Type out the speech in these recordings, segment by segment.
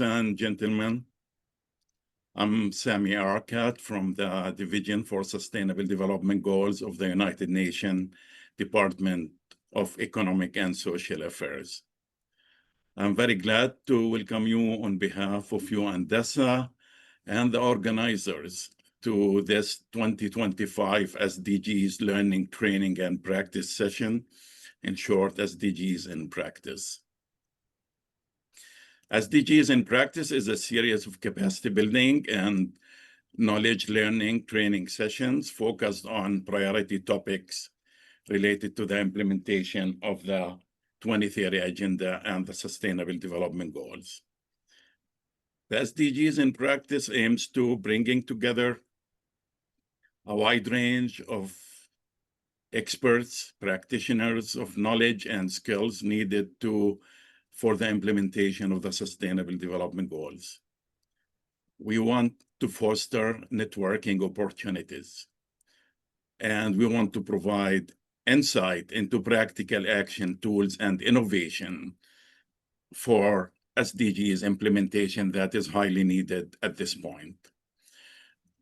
and gentlemen, I'm Sami Arakat from the Division for Sustainable Development Goals of the United Nations Department of Economic and Social Affairs. I'm very glad to welcome you on behalf of UNDESA and the organizers to this 2025 SDGs Learning, Training, and Practice session, in short, SDGs in Practice. SDGs in Practice is a series of capacity building and knowledge learning training sessions focused on priority topics related to the implementation of the 2030 Agenda and the Sustainable Development Goals. The SDGs in Practice aims to bringing together a wide range of experts, practitioners of knowledge and skills needed for the implementation of the Sustainable Development Goals. We want to foster networking opportunities, and we want to provide insight into practical action tools and innovation for SDGs implementation that is highly needed at this point.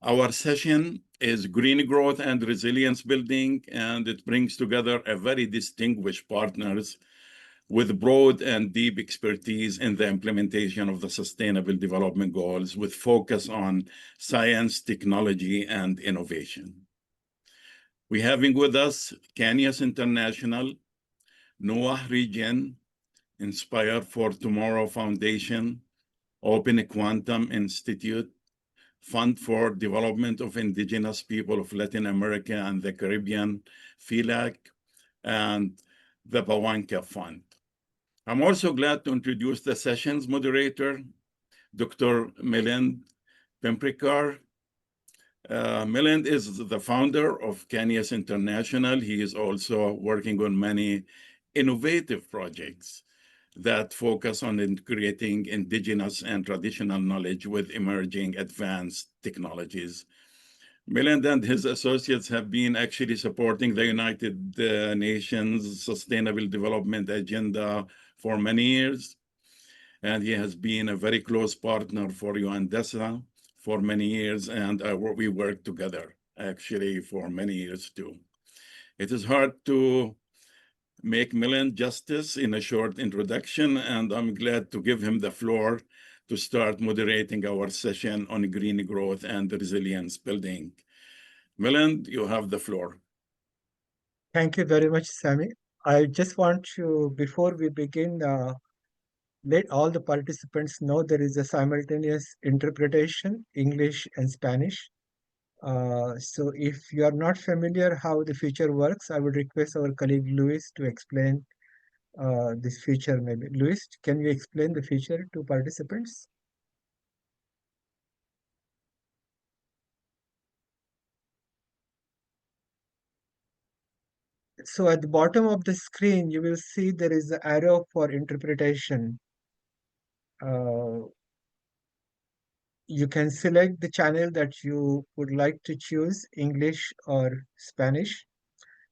Our session is Green Growth and Resilience Building, and it brings together a very distinguished partners with broad and deep expertise in the implementation of the Sustainable Development Goals with focus on science, technology, and innovation. We're having with us Canias International, NOAA Region, Inspire for Tomorrow Foundation, Open Quantum Institute, Fund for Development of Indigenous People of Latin America and the Caribbean, FELAC, and the Pawanka Fund. I'm also glad to introduce the session's moderator, Dr. Milind Pimprekar. Milind is the founder of Canias International. He is also working on many innovative projects that focus on integrating indigenous and traditional knowledge with emerging advanced technologies. Milind and his associates have been actually supporting the United Nations Sustainable Development Agenda for many years, and he has been a very close partner for UNDESA for many years, and we worked together actually for many years too. It is hard to make Milind justice in a short introduction, and I'm glad to give him the floor to start moderating our session on green growth and resilience building. Milind, you have the floor. Thank you very much, Sami. I just want to, before we begin, let all the participants know there is a simultaneous interpretation, English and Spanish. So if you are not familiar how the feature works, I would request our colleague Luis to explain this feature maybe. Luis, can you explain the feature to participants? So at the bottom of the screen, you will see there is an arrow for interpretation. You can select the channel that you would like to choose, English or Spanish,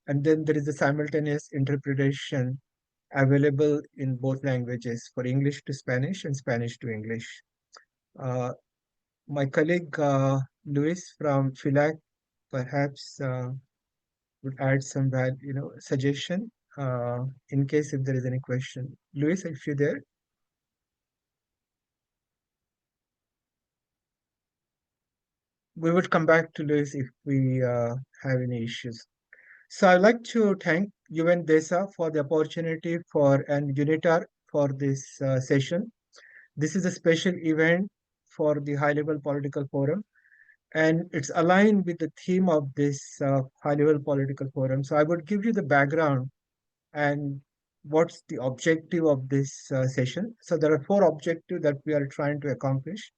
and then there is a simultaneous interpretation available in both languages for English to Spanish and Spanish to English. My colleague Luis from FELAC perhaps would add some suggestion in case if there is any question. Luis, if you're there. We would come back to Luis if we have any issues. So I'd like to thank UNDESA for the opportunity and UNITAR for this session. This is a special event for the high-level political forum, and it's aligned with the theme of this high-level political forum. So I would give you the background and what's the objective of this session. So there are 4 objectives that we are trying to accomplish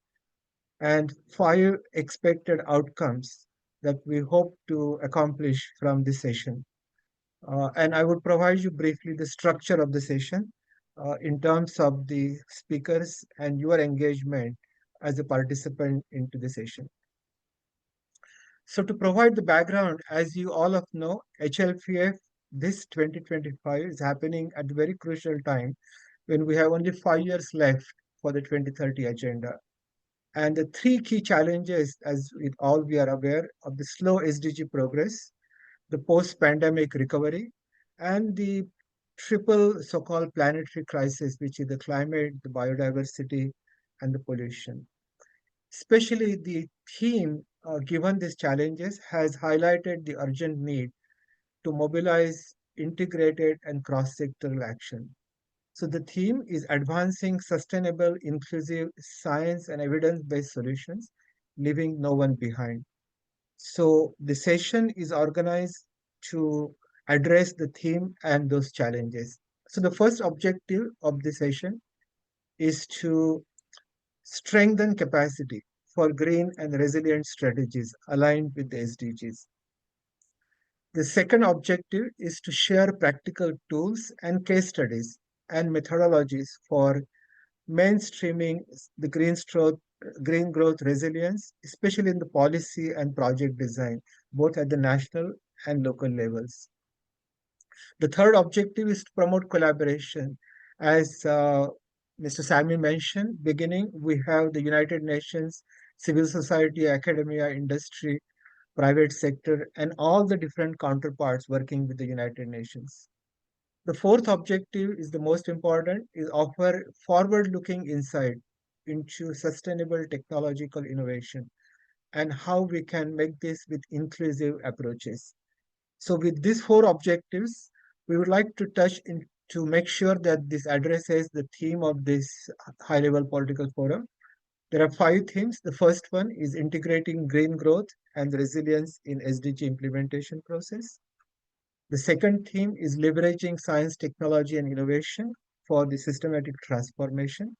and 5 expected outcomes that we hope to accomplish from this session. And I would provide you briefly the structure of the session in terms of the speakers and your engagement as a participant into the session. So to provide the background, as you all of know, HLPF this 2025 is happening at a very crucial time when we have only 5 years left for the 2030 agenda. And the three key challenges, as with all we are aware of, the slow SDG progress, the post-pandemic recovery, and the triple so-called planetary crisis, which is the climate, the biodiversity, and the pollution. Especially the theme, given these challenges, has highlighted the urgent need to mobilize integrated and cross-sectoral action. So the theme is advancing sustainable, inclusive science and evidence-based solutions, leaving no one behind. So the session is organized to address the theme and those challenges. So the first objective of the session is to strengthen capacity for green and resilient strategies aligned with the SDGs. The second objective is to share practical tools and case studies and methodologies for mainstreaming the green growth resilience, especially in the policy and project design, both at the national and local levels. The third objective is to promote collaboration. As Mr. Sami mentioned, beginning, we have the United Nations, civil society, academia, industry, private sector, and all the different counterparts working with the United Nations. The fourth objective is the most important, is offer forward-looking insight into sustainable technological innovation and how we can make this with inclusive approaches. So with these four objectives, we would like to touch in to make sure that this addresses the theme of this high-level political forum. There are five themes. The first one is integrating green growth and resilience in SDG implementation process. The second theme is leveraging science, technology, and innovation for the systematic transformation.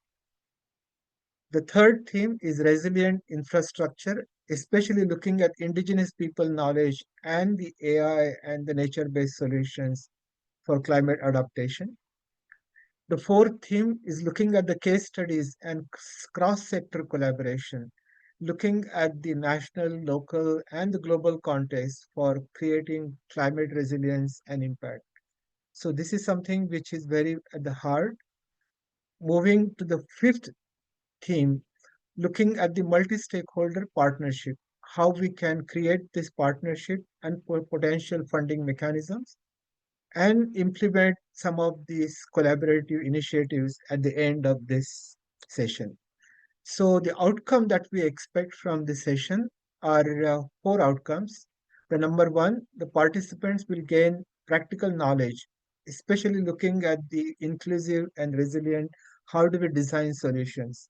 The third theme is resilient infrastructure, especially looking at indigenous people knowledge and the AI and the nature-based solutions for climate adaptation. The fourth theme is looking at the case studies and cross-sector collaboration, looking at the national, local, and the global context for creating climate resilience and impact. So this is something which is very at the heart. Moving to the fifth theme, looking at the multi-stakeholder partnership, how we can create this partnership and potential funding mechanisms and implement some of these collaborative initiatives at the end of this session. So the outcome that we expect from this session are four outcomes. The number one, the participants will gain practical knowledge, especially looking at the inclusive and resilient, how do we design solutions.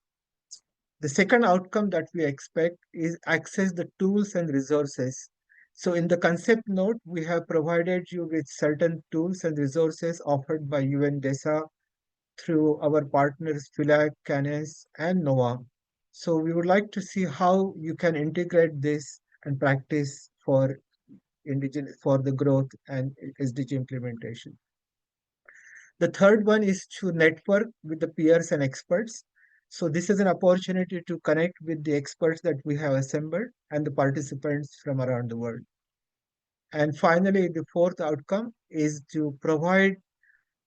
The second outcome that we expect is access the tools and resources. So in the concept note, we have provided you with certain tools and resources offered by UNDESA through our partners PHILAC, CANES, and NOAA. So we would like to see how you can integrate this and practice for indigenous for the growth and SDG implementation. The third one is to network with the peers and experts. So this is an opportunity to connect with the experts that we have assembled and the participants from around the world. And finally, the fourth outcome is to provide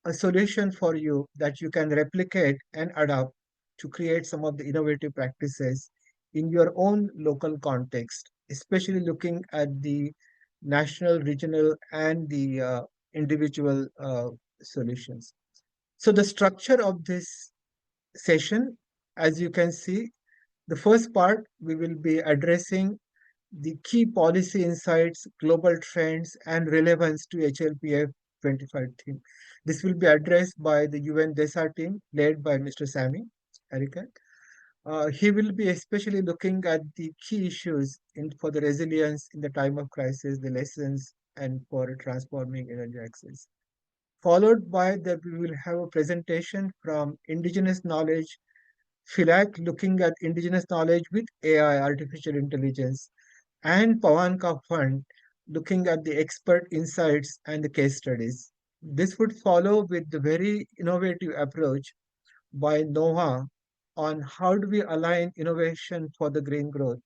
a solution for you that you can replicate and adapt to create some of the innovative practices in your own local context, especially looking at the national, regional, and the individual solutions. So the structure of this session, as you can see, the first part, we will be addressing the key policy insights, global trends, and relevance to HLPF 25 theme. This will be addressed by the UNDESA team led by Mr. Sami Arikan. He will be especially looking at the key issues for the resilience in the time of crisis, the lessons, and for transforming energy access. Followed by that, we will have a presentation from Indigenous Knowledge, PHILAC looking at indigenous knowledge with AI, artificial intelligence, and Pawanka Fund looking at the expert insights and the case studies. This would follow with the very innovative approach by NOAA on how do we align innovation for the green growth.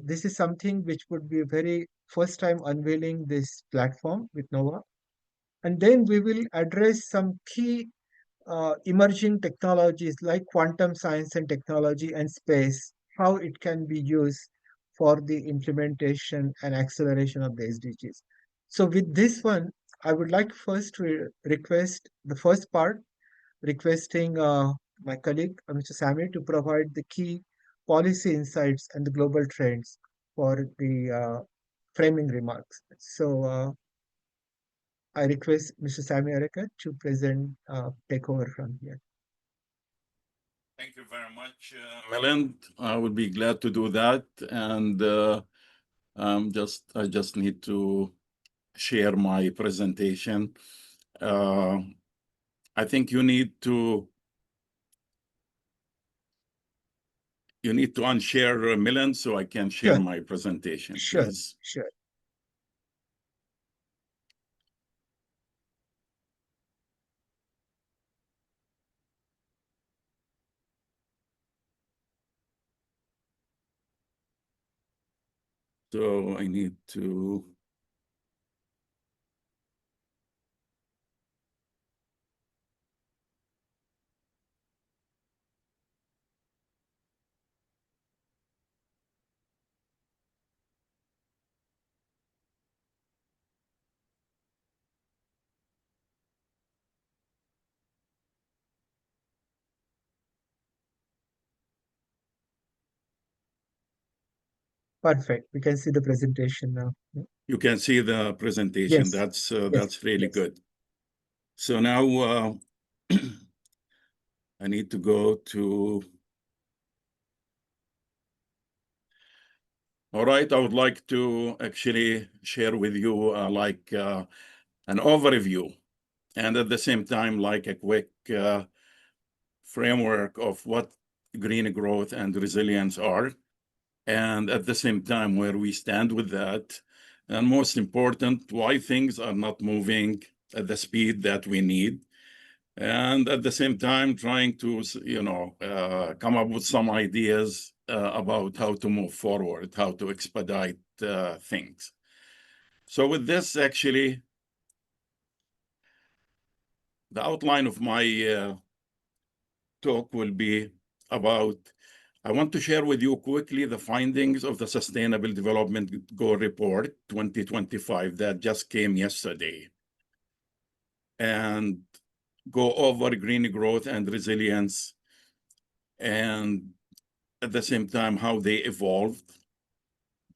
This is something which would be very first time unveiling this platform with NOAA. And then we will address some key emerging technologies like quantum science and technology and space, how it can be used for the implementation and acceleration of the SDGs. So with this one, I would like first to request the first part, requesting my colleague, Mr. Sami, to provide the key policy insights and the global trends for the framing remarks. So I request Mr. Sami Areka to present, take over from here. Thank you very much, Milind. I would be glad to do that. And I just need to share my presentation. I think you need to unshare, Milind, so I can share Sure, my presentation, sure, please. sure. So I need to. Perfect. We can see the presentation now. You can see the presentation. Yes, yes, That's really yes. good. So now I need to go to. All right, I would like to actually share with you an overview, and at the same time, like a quick framework of what green growth and resilience are, and at the same time, where we stand with that, and most important, why things are not moving at the speed that we need, and at the same time, trying to, come up with some ideas about how to move forward, how to expedite things. So with this, actually, the outline of my talk will be about, I want to share with you quickly the findings of the Sustainable Development Goal Report 2025 that just came yesterday, and go over green growth and resilience, and at the same time, how they evolved.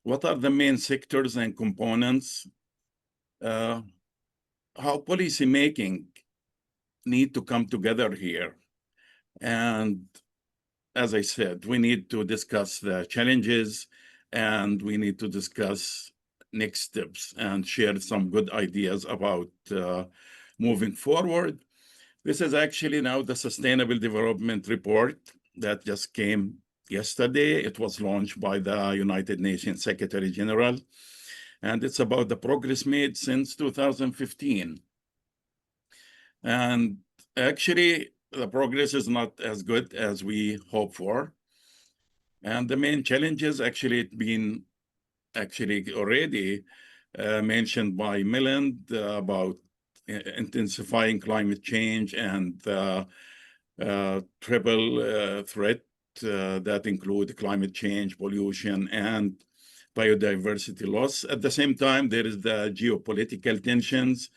What are the main sectors and components? How policy making need to come together here. And as I said, we need to discuss the challenges, and we need to discuss next steps and share some good ideas about moving forward. This is actually now the Sustainable Development Report that just came yesterday. It was launched by the United Nations Secretary General, and it's about the progress made since 2015. And actually, the progress is not as good as we hope for. And the main challenges actually been already mentioned by Milind about intensifying climate change and triple threat that include climate change, pollution, and biodiversity loss. At the same time, there is the geopolitical tensions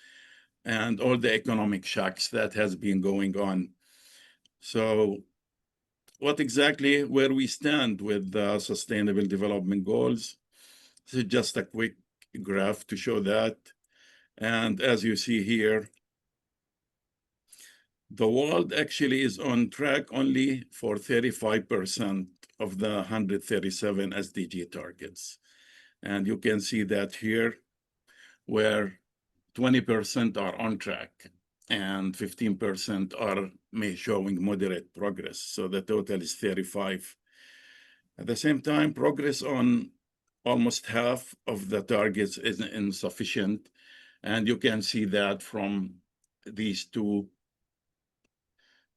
and all the economic shocks that has been going on. So what exactly where we stand with the Sustainable Development Goals? This is just a quick graph to show that. And as you see here, the world actually is on track only for 35% of the 137 SDG targets. And you can see that here, where 20% are on track and 15% are showing moderate progress. So the total is 35. At the same time, progress on almost half of the targets is insufficient. And you can see that from these two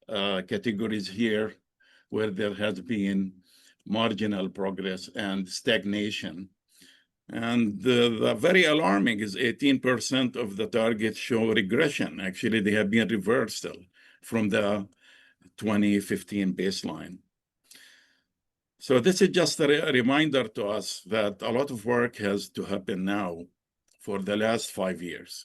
categories here, where there has been marginal progress and stagnation. And the very alarming is 18% of the targets show regression. Actually, they have been reversed from the 2015 baseline. So this is just a reminder to us that a lot of work has to happen now for the last 5 years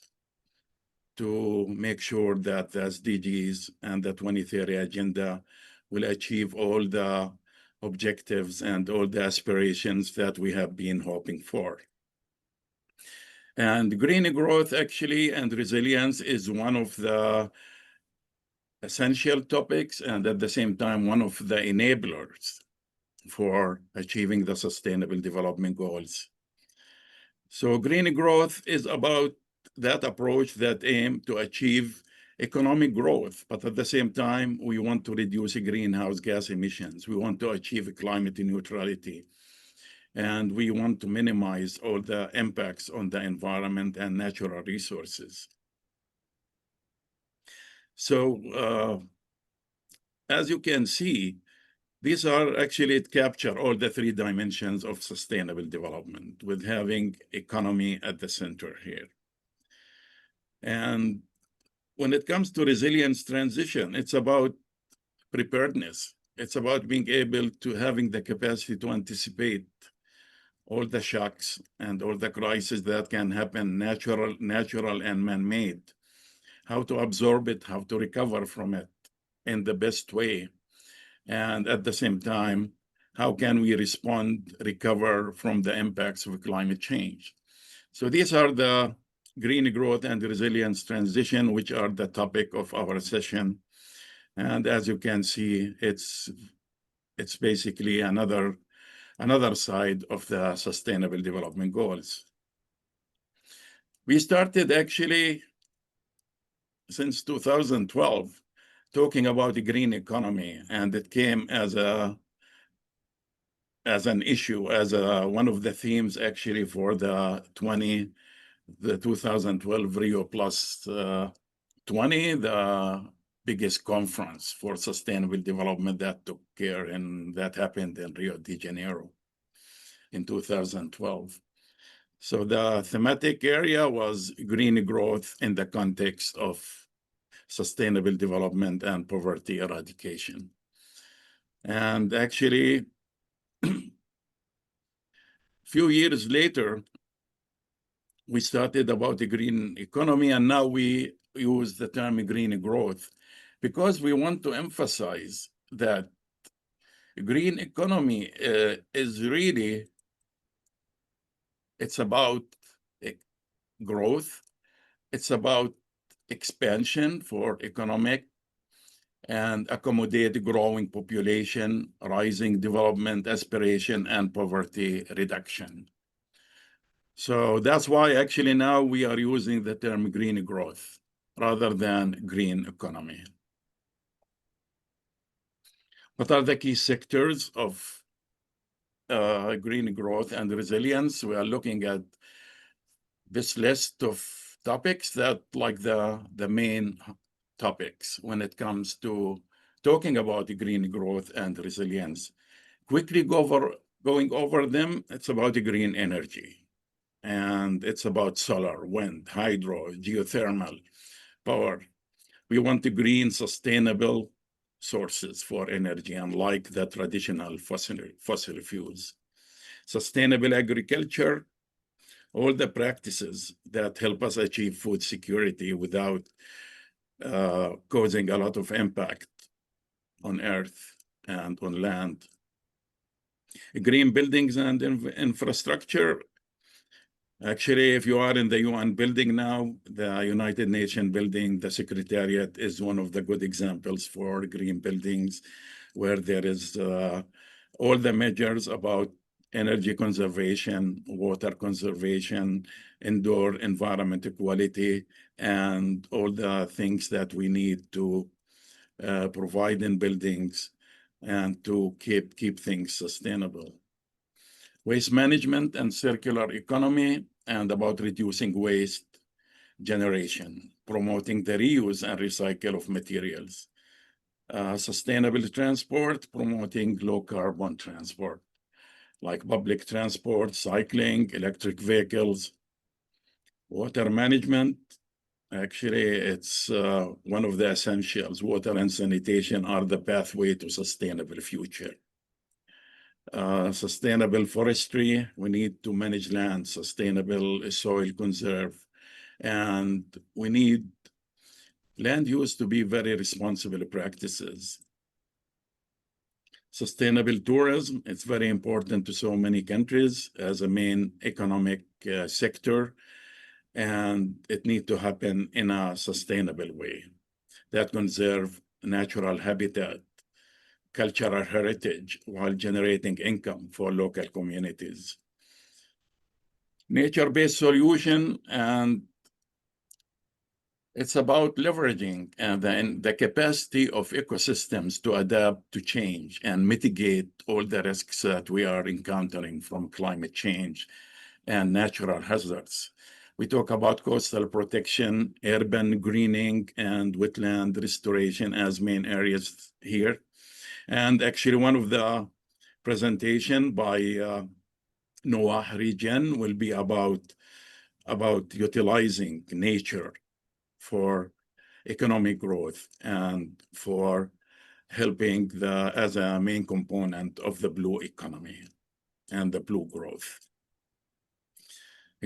to make sure that the SDGs and the 2030 agenda will achieve all the objectives and all the aspirations that we have been hoping for. And green growth actually and resilience is one of the essential topics and at the same time one of the enablers for achieving the Sustainable Development Goals. So green growth is about that approach that aim to achieve economic growth, but at the same time, we want to reduce greenhouse gas emissions. We want to achieve climate neutrality. And we want to minimize all the impacts on the environment and natural resources. So as you can see, these are actually, it capture all the 3 dimensions of sustainable development with having economy at the center here. And when it comes to resilience transition, it's about preparedness. It's about being able to having the capacity to anticipate all the shocks and all the crises that can happen, natural and man-made, how to absorb it, how to recover from it in the best way. And at the same time, how can we respond, recover from the impacts of climate change? So these are the green growth and resilience transition, which are the topic of our session. And as you can see, it's basically another side of the Sustainable Development Goals. We started actually since 2012 talking about the green economy, and it came as an issue, as one of the themes actually for the 2012 Rio Plus 20, the biggest conference for sustainable development that that happened in Rio de Janeiro in 2012. So the thematic area was green growth in the context of sustainable development and poverty eradication. And actually, few years later, we started about the green economy, and now we use the term green growth because we want to emphasize that green economy is really, it's about growth, it's about expansion for economic and accommodate growing population, rising development aspiration, and poverty reduction. So that's why actually now we are using the term green growth rather than green economy. What are the key sectors of green growth and resilience? We are looking at this list of topics that like the main topics when it comes to talking about the green growth and resilience. Quickly going over them, it's about the green energy. And it's about solar, wind, hydro, geothermal power. We want the green, sustainable sources for energy, unlike the traditional fossil fuels. Sustainable agriculture, all the practices that help us achieve food security without causing a lot of impact on earth and on land. Green buildings and infrastructure. Actually, if you are in the UN building now, the United Nations building, the Secretariat is one of the good examples for green buildings, where there is all the measures about energy conservation, water conservation, indoor environment quality, and all the things that we need to provide in buildings and to keep things sustainable. Waste management and circular economy, and about reducing waste generation, promoting the reuse and recycle of materials. Sustainable transport, promoting low carbon transport, like public transport, cycling, electric vehicles. Water management, Actually, it's one of the essentials. Water and sanitation are the pathway to sustainable future. Sustainable forestry, we need to manage land, sustainable soil conserve, and we need land use to be very responsible practices. Sustainable tourism, it's very important to so many countries as a main economic sector, and it needs to happen in a sustainable way that conserve natural habitat, cultural heritage, while generating income for local communities. Nature-based solution, and it's about leveraging the capacity of ecosystems to adapt to change and mitigate all the risks that we are encountering from climate change and natural hazards. We talk about coastal protection, urban greening, and wetland restoration as main areas here. And actually, one of the presentation by NOAA region will be about utilizing nature for economic growth and for helping as a main component of the blue economy and the blue growth.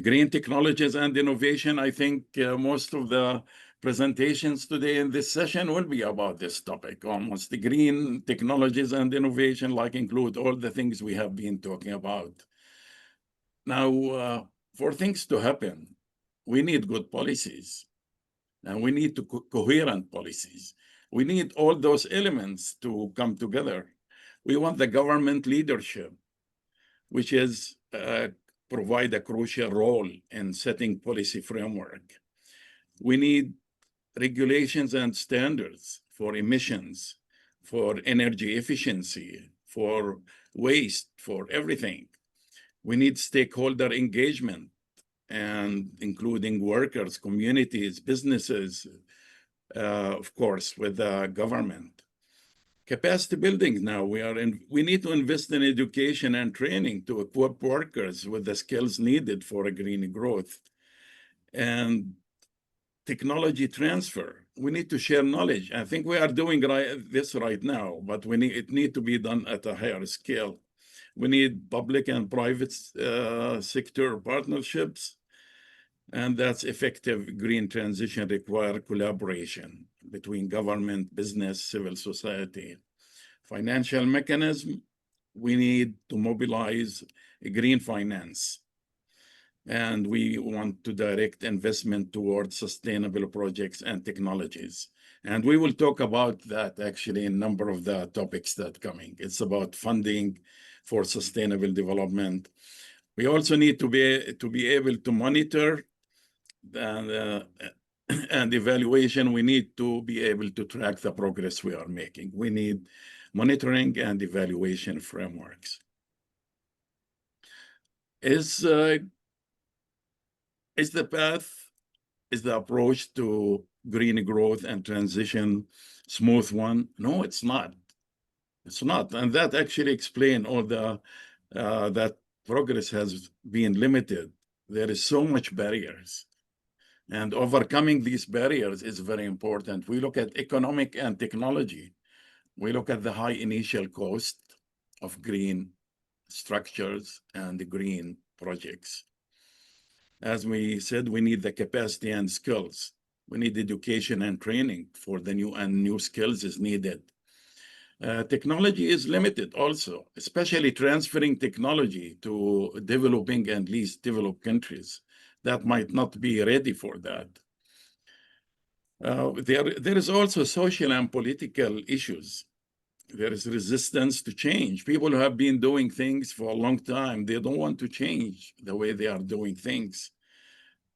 Green technologies and innovation, I think most of the presentations today in this session will be about this topic. Almost the green technologies and innovation include all the things we have been talking about. Now, for things to happen, we need good policies, and we need coherent policies. We need all those elements to come together. We want the government leadership, which is provide a crucial role in setting policy framework. We need regulations and standards for emissions, for energy efficiency, for waste, for everything. We need stakeholder engagement, and including workers, communities, businesses, of course, with the government. Capacity building now, we need to invest in education and training to equip workers with the skills needed for a green growth. And technology transfer, we need to share knowledge. I think we are doing this right now, but it needs to be done at a higher scale. We need public and private sector partnerships, and that's effective green transition require collaboration between government, business, civil society. Financial mechanism, we need to mobilize green finance. And we want to direct investment towards sustainable projects and technologies. And we will talk about that actually in a number of the topics that are coming. It's about funding for sustainable development. We also need to be able to monitor and evaluation. We need to be able to track the progress we are making. We need monitoring and evaluation frameworks. Is the approach to green growth and transition smooth one? No, it's not. It's not, and that actually explains all that progress has been limited. There is so much barriers, and overcoming these barriers is very important. We look at economic and technology. We look at the high initial cost of green structures and the green projects. As we said, we need the capacity and skills. We need education and training for the new skills is needed. Technology is limited also, especially transferring technology to developing and least developed countries that might not be ready for that. There is also social and political issues. There is resistance to change. People who have been doing things for a long time, they don't want to change the way they are doing things.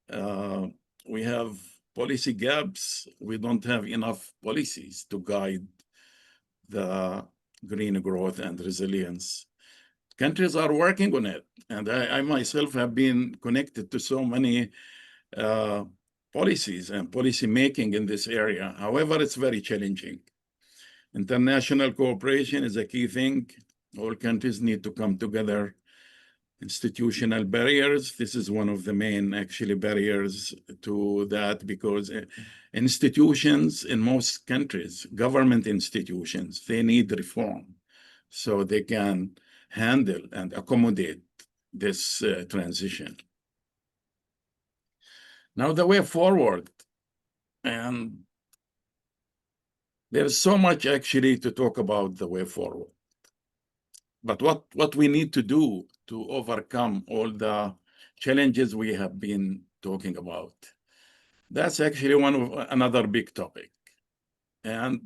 We have policy gaps. We don't have enough policies to guide the green growth and resilience. Countries are working on it. And I myself have been connected to so many policies and policy making in this area. However, it's very challenging. International cooperation is a key thing. All countries need to come together Institutional barriers. This is one of the main actually barriers to that because institutions in most countries, government institutions, they need reform so they can handle and accommodate this transition. Now, the way forward, and there's so much actually to talk about the way forward. But what we need to do to overcome all the challenges we have been talking about, that's actually another big topic. And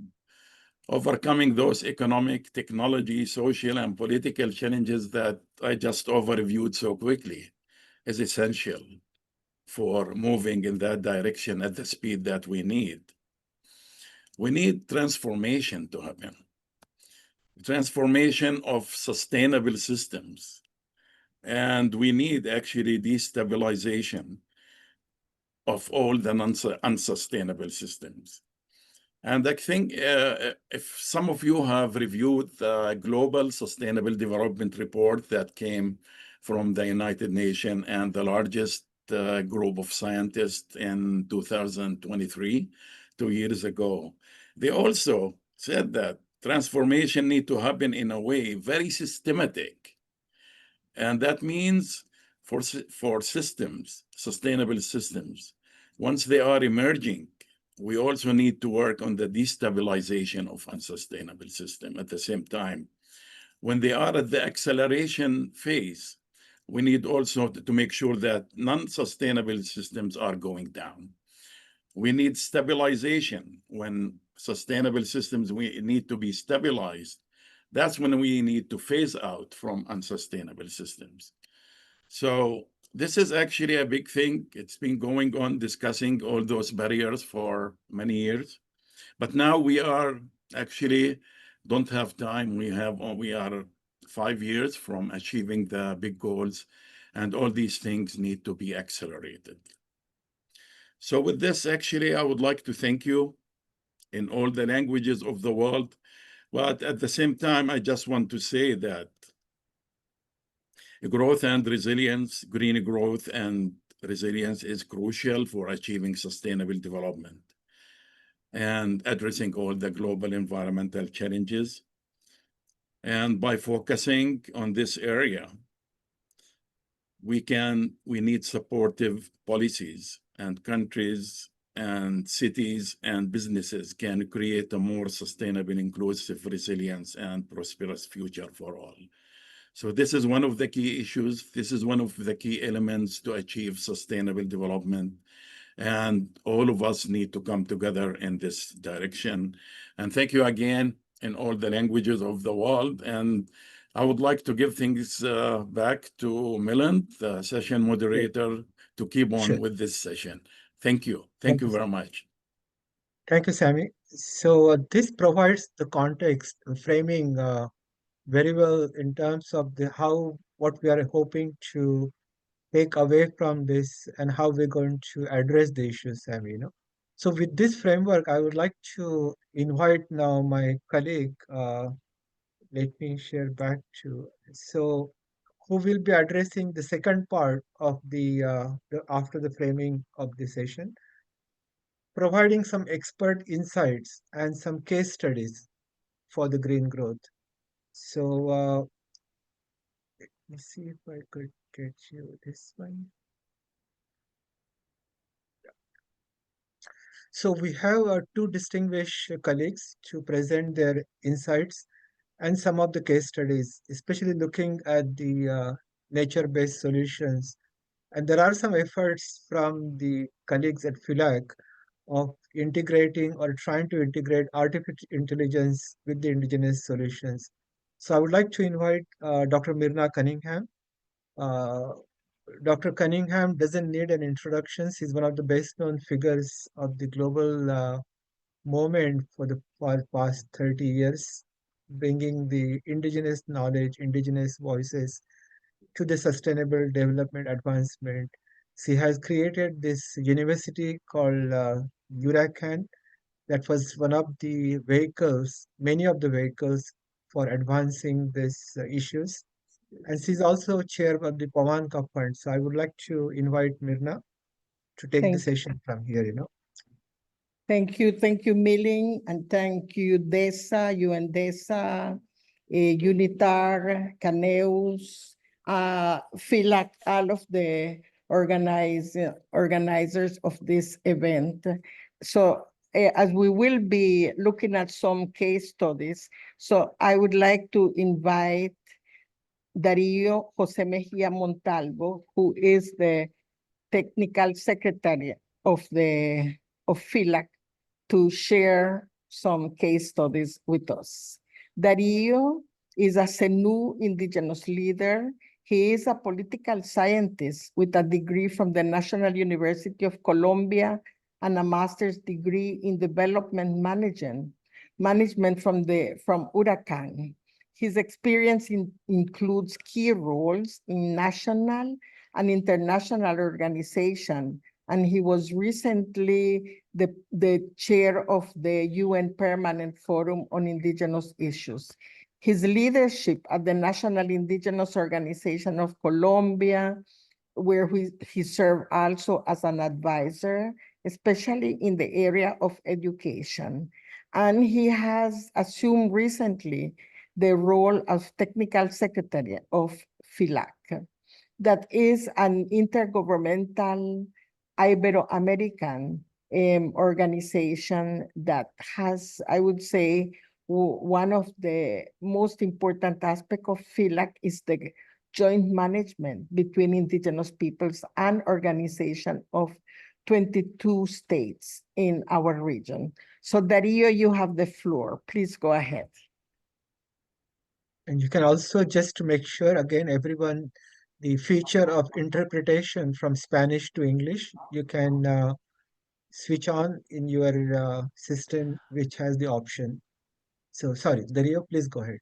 overcoming those economic, technology, social, and political challenges that I just overviewed so quickly is essential for moving in that direction at the speed that we need. We need transformation to happen. Transformation of sustainable systems. And we need actually destabilization of all the unsustainable systems. And I think if some of you have reviewed the Global Sustainable Development Report that came from the United Nations and the largest group of scientists in 2023, 2 years ago, they also said that transformation need to happen in a way very systematic. And that means for systems, sustainable systems, once they are emerging, we also need to work on the destabilization of unsustainable system at the same time. When they are at the acceleration phase, we need also to make sure that non-sustainable systems are going down. We need stabilization. When sustainable systems we need to be stabilized, that's when we need to phase out from unsustainable systems. So this is actually a big thing. It's been going on discussing all those barriers for many years. But now we are actually don't have time. We are 5 years from achieving the big goals, and all these things need to be accelerated. So with this, actually, I would like to thank you in all the languages of the world. But at the same time, I just want to say that growth and resilience, green growth and resilience is crucial for achieving sustainable development and addressing all the global environmental challenges. And by focusing on this area, we need supportive policies, and countries and cities and businesses can create a more sustainable, inclusive, resilient, and prosperous future for all. So this is one of the key issues. This is one of the key elements to achieve sustainable development. And all of us need to come together in this direction. And thank you again in all the languages of the world. And I would like to give things back to Milind, the session moderator, to keep on Sure. with this session. Thank you. Thank Thank you you. very much. Thank you, Sammy. So this provides the context, framing very well in terms of the how what we are hoping to take away from this and how we're going to address the issues, Sammy. So with this framework, I would like to invite now my colleague. Let me share back to who will be addressing the second part of the after the framing of the session, providing some expert insights and some case studies for the green growth. So let me see if I could get you this one. So we have two distinguished colleagues to present their insights and some of the case studies, especially looking at the nature-based solutions. And there are some efforts from the colleagues at FILAC of integrating or trying to integrate artificial intelligence with the indigenous solutions. So I would like to invite Dr. Mirna Cunningham. Uh, Dr. Cunningham doesn't need an introduction. She's one of the best known figures of the global movement for past 30 years, bringing the indigenous knowledge, indigenous voices to the sustainable development advancement. She has created this university called URACAN that was one of the vehicles, many of the vehicles for advancing these issues. and she's also chair of the Pawan Cup Fund. So I would like to invite Mirna to take the Thank, session from here. thank you, Milling, and thank you, DESA, UN DESA, UNITAR, Caneus, FILAC, all of the organizers of this event. So as we will be looking at some case studies, so I would like to invite Darío José Mejía Montalvo, who is the technical secretary of FILAC, to share some case studies with us. Darío is a Zenú indigenous leader. He is a political scientist with a degree from the National University of Colombia and a master's degree in development management from Huracán. His experience includes key roles in national and international organizations, and he was recently the chair of the UN Permanent Forum on Indigenous Issues. His leadership at the National Indigenous Organization of Colombia, where he served also as an advisor, especially in the area of education. And he has assumed recently the role of technical secretary of FILAC. That is an intergovernmental Ibero-American organization that has, I would say, one of the most important aspects of FILAC is the joint management between indigenous peoples and organization of 22 states in our region. So Darío, you have the floor. Please go ahead. And you can also, just to make sure, again, everyone, the feature of interpretation from Spanish to English, you can switch on in your system, which has the option. So sorry, Darío, please go ahead.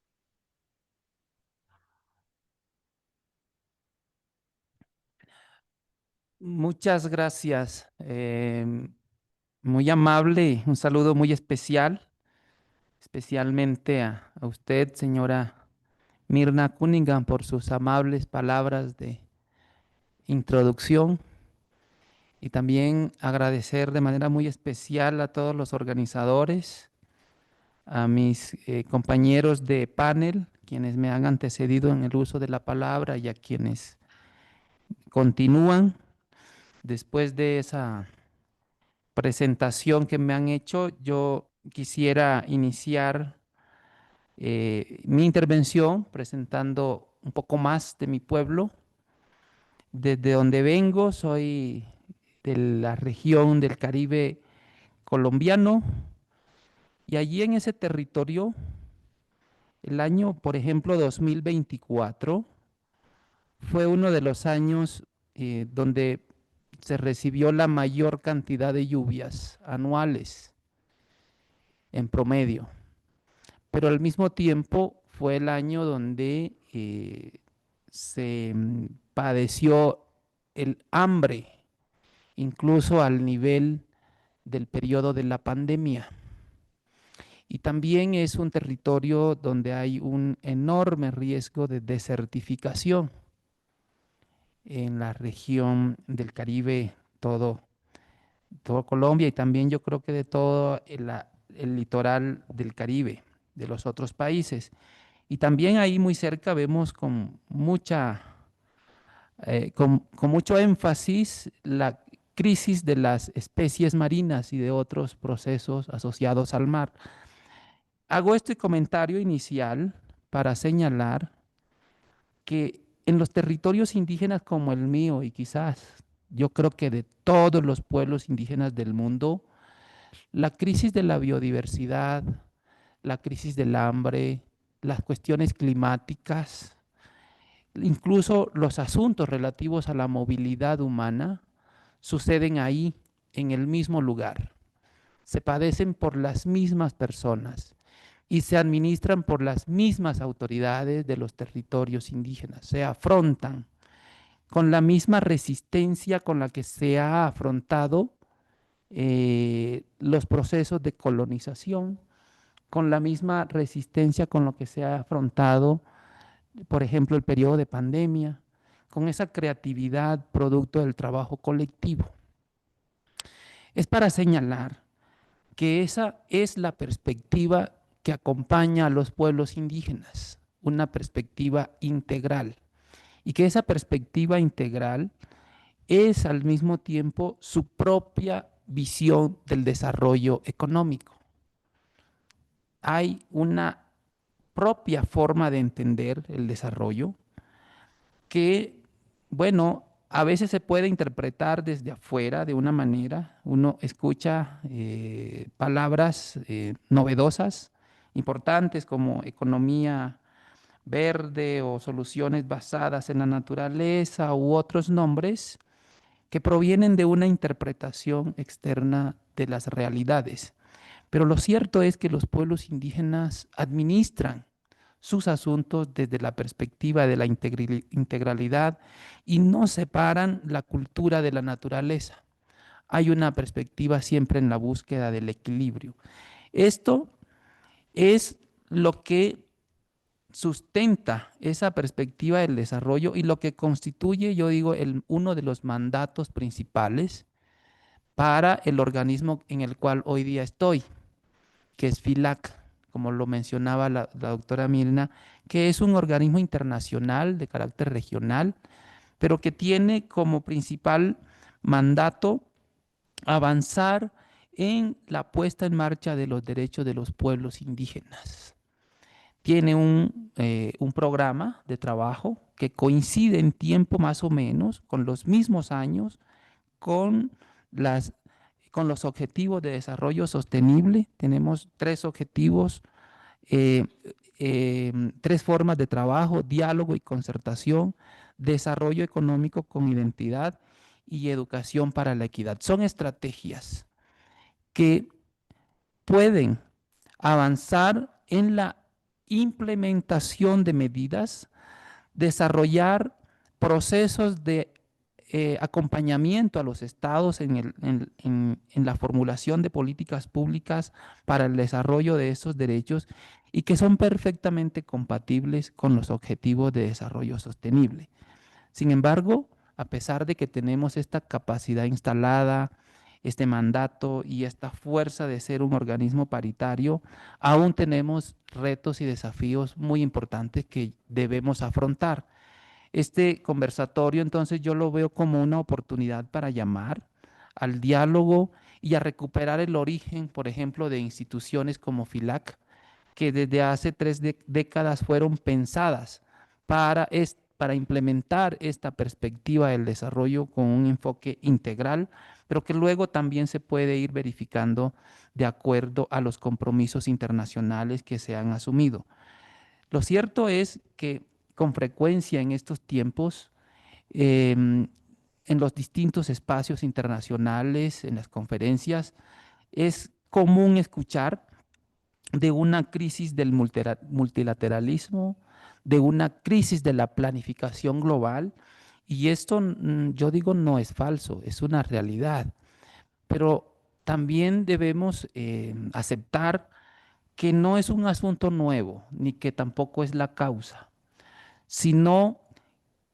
Muchas gracias. Muy amable, un saludo muy especial, especialmente a usted, señora Mirna Cunningham, por sus amables palabras de introducción. Y también agradecer de manera muy especial a todos los organizadores, a mis compañeros de panel, quienes me han antecedido en el uso de la palabra y a quienes continúan después de esa presentación que me han hecho. Yo quisiera iniciar mi intervención presentando un poco más de mi pueblo. Desde donde vengo, soy de la región del Caribe colombiano, y allí en ese territorio, el año, por ejemplo, 2024, fue uno de los años donde se recibió la mayor cantidad de lluvias anuales en promedio, pero al mismo tiempo fue el año donde se padeció el hambre, incluso al nivel del periodo de la pandemia. Y también es un territorio donde hay un enorme riesgo de desertificación en la región del Caribe, todo Colombia, y también yo creo que de todo el litoral del Caribe, de los otros países. Y también ahí muy cerca vemos con mucho énfasis la crisis de las especies marinas y de otros procesos asociados al mar. Hago este comentario inicial para señalar que en los territorios indígenas como el mío, y quizás yo creo que de todos los pueblos indígenas del mundo, la crisis de la biodiversidad, la crisis del hambre, las cuestiones climáticas, incluso los asuntos relativos a la movilidad humana, suceden ahí, en el mismo lugar. Se padecen por las mismas personas y se administran por las mismas autoridades de los territorios indígenas. Se afrontan con la misma resistencia con la que se ha afrontado los procesos de colonización, con la misma resistencia con la que se ha afrontado por ejemplo, el periodo de pandemia, con esa creatividad producto del trabajo colectivo. Es para señalar que esa es la perspectiva que acompaña a los pueblos indígenas, una perspectiva integral, y que esa perspectiva integral es al mismo tiempo su propia visión del desarrollo económico. Hay una propia forma de entender el desarrollo que, bueno, a veces se puede interpretar desde afuera de una manera. Uno escucha palabras novedosas, importantes como economía verde o soluciones basadas en la naturaleza u otros nombres que provienen de una interpretación externa de las realidades. Pero lo cierto es que los pueblos indígenas administran sus asuntos desde la perspectiva de la integralidad y no separan la cultura de la naturaleza. Hay una perspectiva siempre en la búsqueda del equilibrio. Esto es lo que sustenta esa perspectiva del desarrollo y lo que constituye, yo digo, uno de los mandatos principales para el organismo en el cual hoy día estoy, que es FILAC, como lo mencionaba la doctora Mirna, que es un organismo internacional de carácter regional, pero que tiene como principal mandato avanzar en la puesta en marcha de los derechos de los pueblos indígenas. Tiene un programa de trabajo que coincide en tiempo más o menos con los mismos años con los objetivos de desarrollo sostenible. Tenemos 3 objetivos, 3 formas de trabajo: diálogo y concertación, desarrollo económico con identidad y educación para la equidad. Son estrategias que pueden avanzar en la implementación de medidas, desarrollar procesos de acompañamiento a los estados en la formulación de políticas públicas para el desarrollo de esos derechos y que son perfectamente compatibles con los objetivos de desarrollo sostenible. Sin embargo, a pesar de que tenemos esta capacidad instalada, este mandato y esta fuerza de ser un organismo paritario, aún tenemos retos y desafíos muy importantes que debemos afrontar. Este conversatorio, entonces, yo lo veo como una oportunidad para llamar al diálogo y a recuperar el origen, por ejemplo, de instituciones como FILAC, que desde hace 3 décadas fueron pensadas para implementar esta perspectiva del desarrollo con un enfoque integral, pero que luego también se puede ir verificando de acuerdo a los compromisos internacionales que se han asumido. Lo cierto es que con frecuencia en estos tiempos, en los distintos espacios internacionales, en las conferencias, es común escuchar de una crisis del multilateralismo, de una crisis de la planificación global, y esto yo digo no es falso, es una realidad, pero también debemos aceptar que no es un asunto nuevo, ni que tampoco es la causa, sino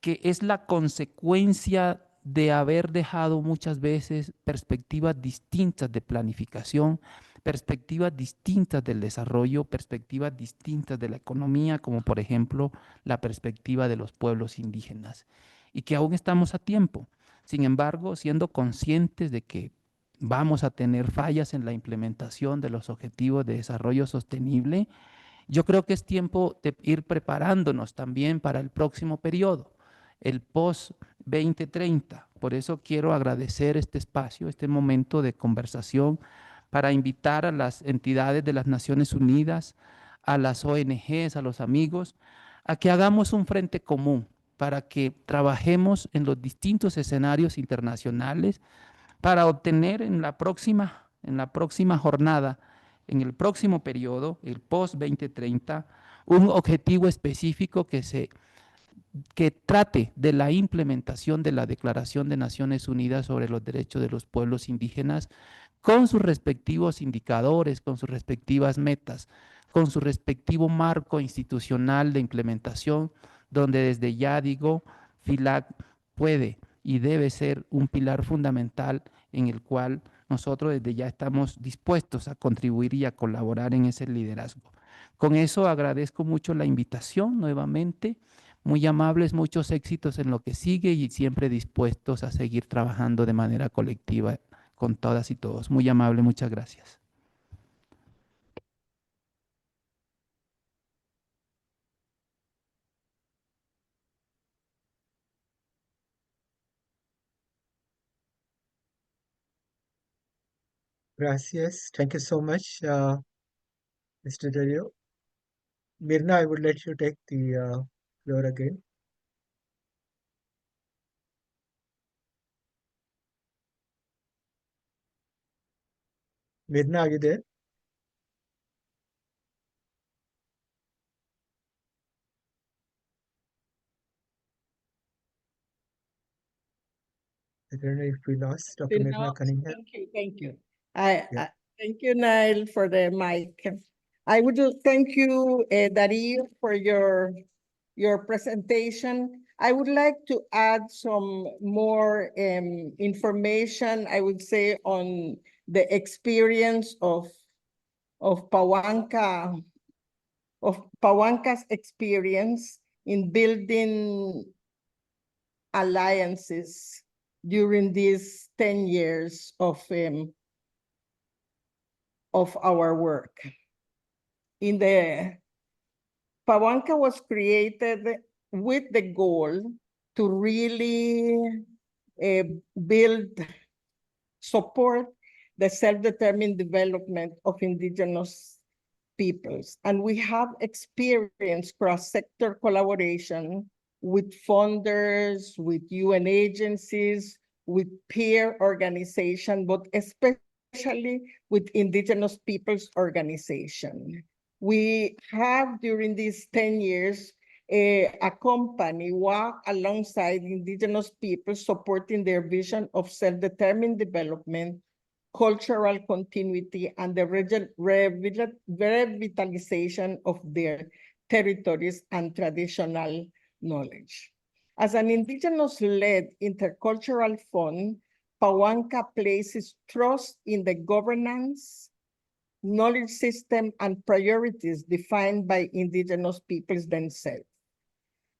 que es la consecuencia de haber dejado muchas veces perspectivas distintas de planificación, perspectivas distintas del desarrollo, perspectivas distintas de la economía, como por ejemplo la perspectiva de los pueblos indígenas, y que aún estamos a tiempo. Sin embargo, siendo conscientes de que vamos a tener fallas en la implementación de los objetivos de desarrollo sostenible, yo creo que es tiempo de ir preparándonos también para el próximo periodo, el post-2030. Por eso quiero agradecer este espacio, este momento de conversación, para invitar a las entidades de las Naciones Unidas, a las ONGs, a los amigos, a que hagamos un frente común para que trabajemos en los distintos escenarios internacionales para obtener en la próxima jornada, en el próximo periodo, el post-2030, un objetivo específico que trate de la implementación de la Declaración de Naciones Unidas sobre los Derechos de los Pueblos Indígenas con sus respectivos indicadores, con sus respectivas metas, con su respectivo marco institucional de implementación, donde desde ya digo, FILAC puede y debe ser un pilar fundamental en el cual nosotros desde ya estamos dispuestos a contribuir y a colaborar en ese liderazgo. Con eso agradezco mucho la invitación nuevamente, muy amables, muchos éxitos en lo que sigue y siempre dispuestos a seguir trabajando de manera colectiva con todas y todos. Muy amable, muchas gracias. Gracias. Thank you so much, Mr. Dario. Mirna, I would let you take the floor again. Mirna, are you there? I don't know if we lost Dr. You Mirna know, Cunningham. thank you. Yeah. Thank you, Nail, for the mic. I would thank you, Dario, for your presentation. I would like to add some more information, I would say, on the experience of Pawanka's experience in building alliances during these 10 years of our work. Pawanka was created with the goal to really support the self-determined development of indigenous peoples. And we have experienced cross-sector collaboration with funders, with UN agencies, with peer organizations, but especially with indigenous peoples organization. We have, during these 10 years, a company walk alongside indigenous people supporting their vision of self-determined development, cultural continuity, and the revitalization of their territories and traditional knowledge. As an indigenous-led intercultural fund, Pawanka places trust in the governance, knowledge system, and priorities defined by indigenous peoples themselves.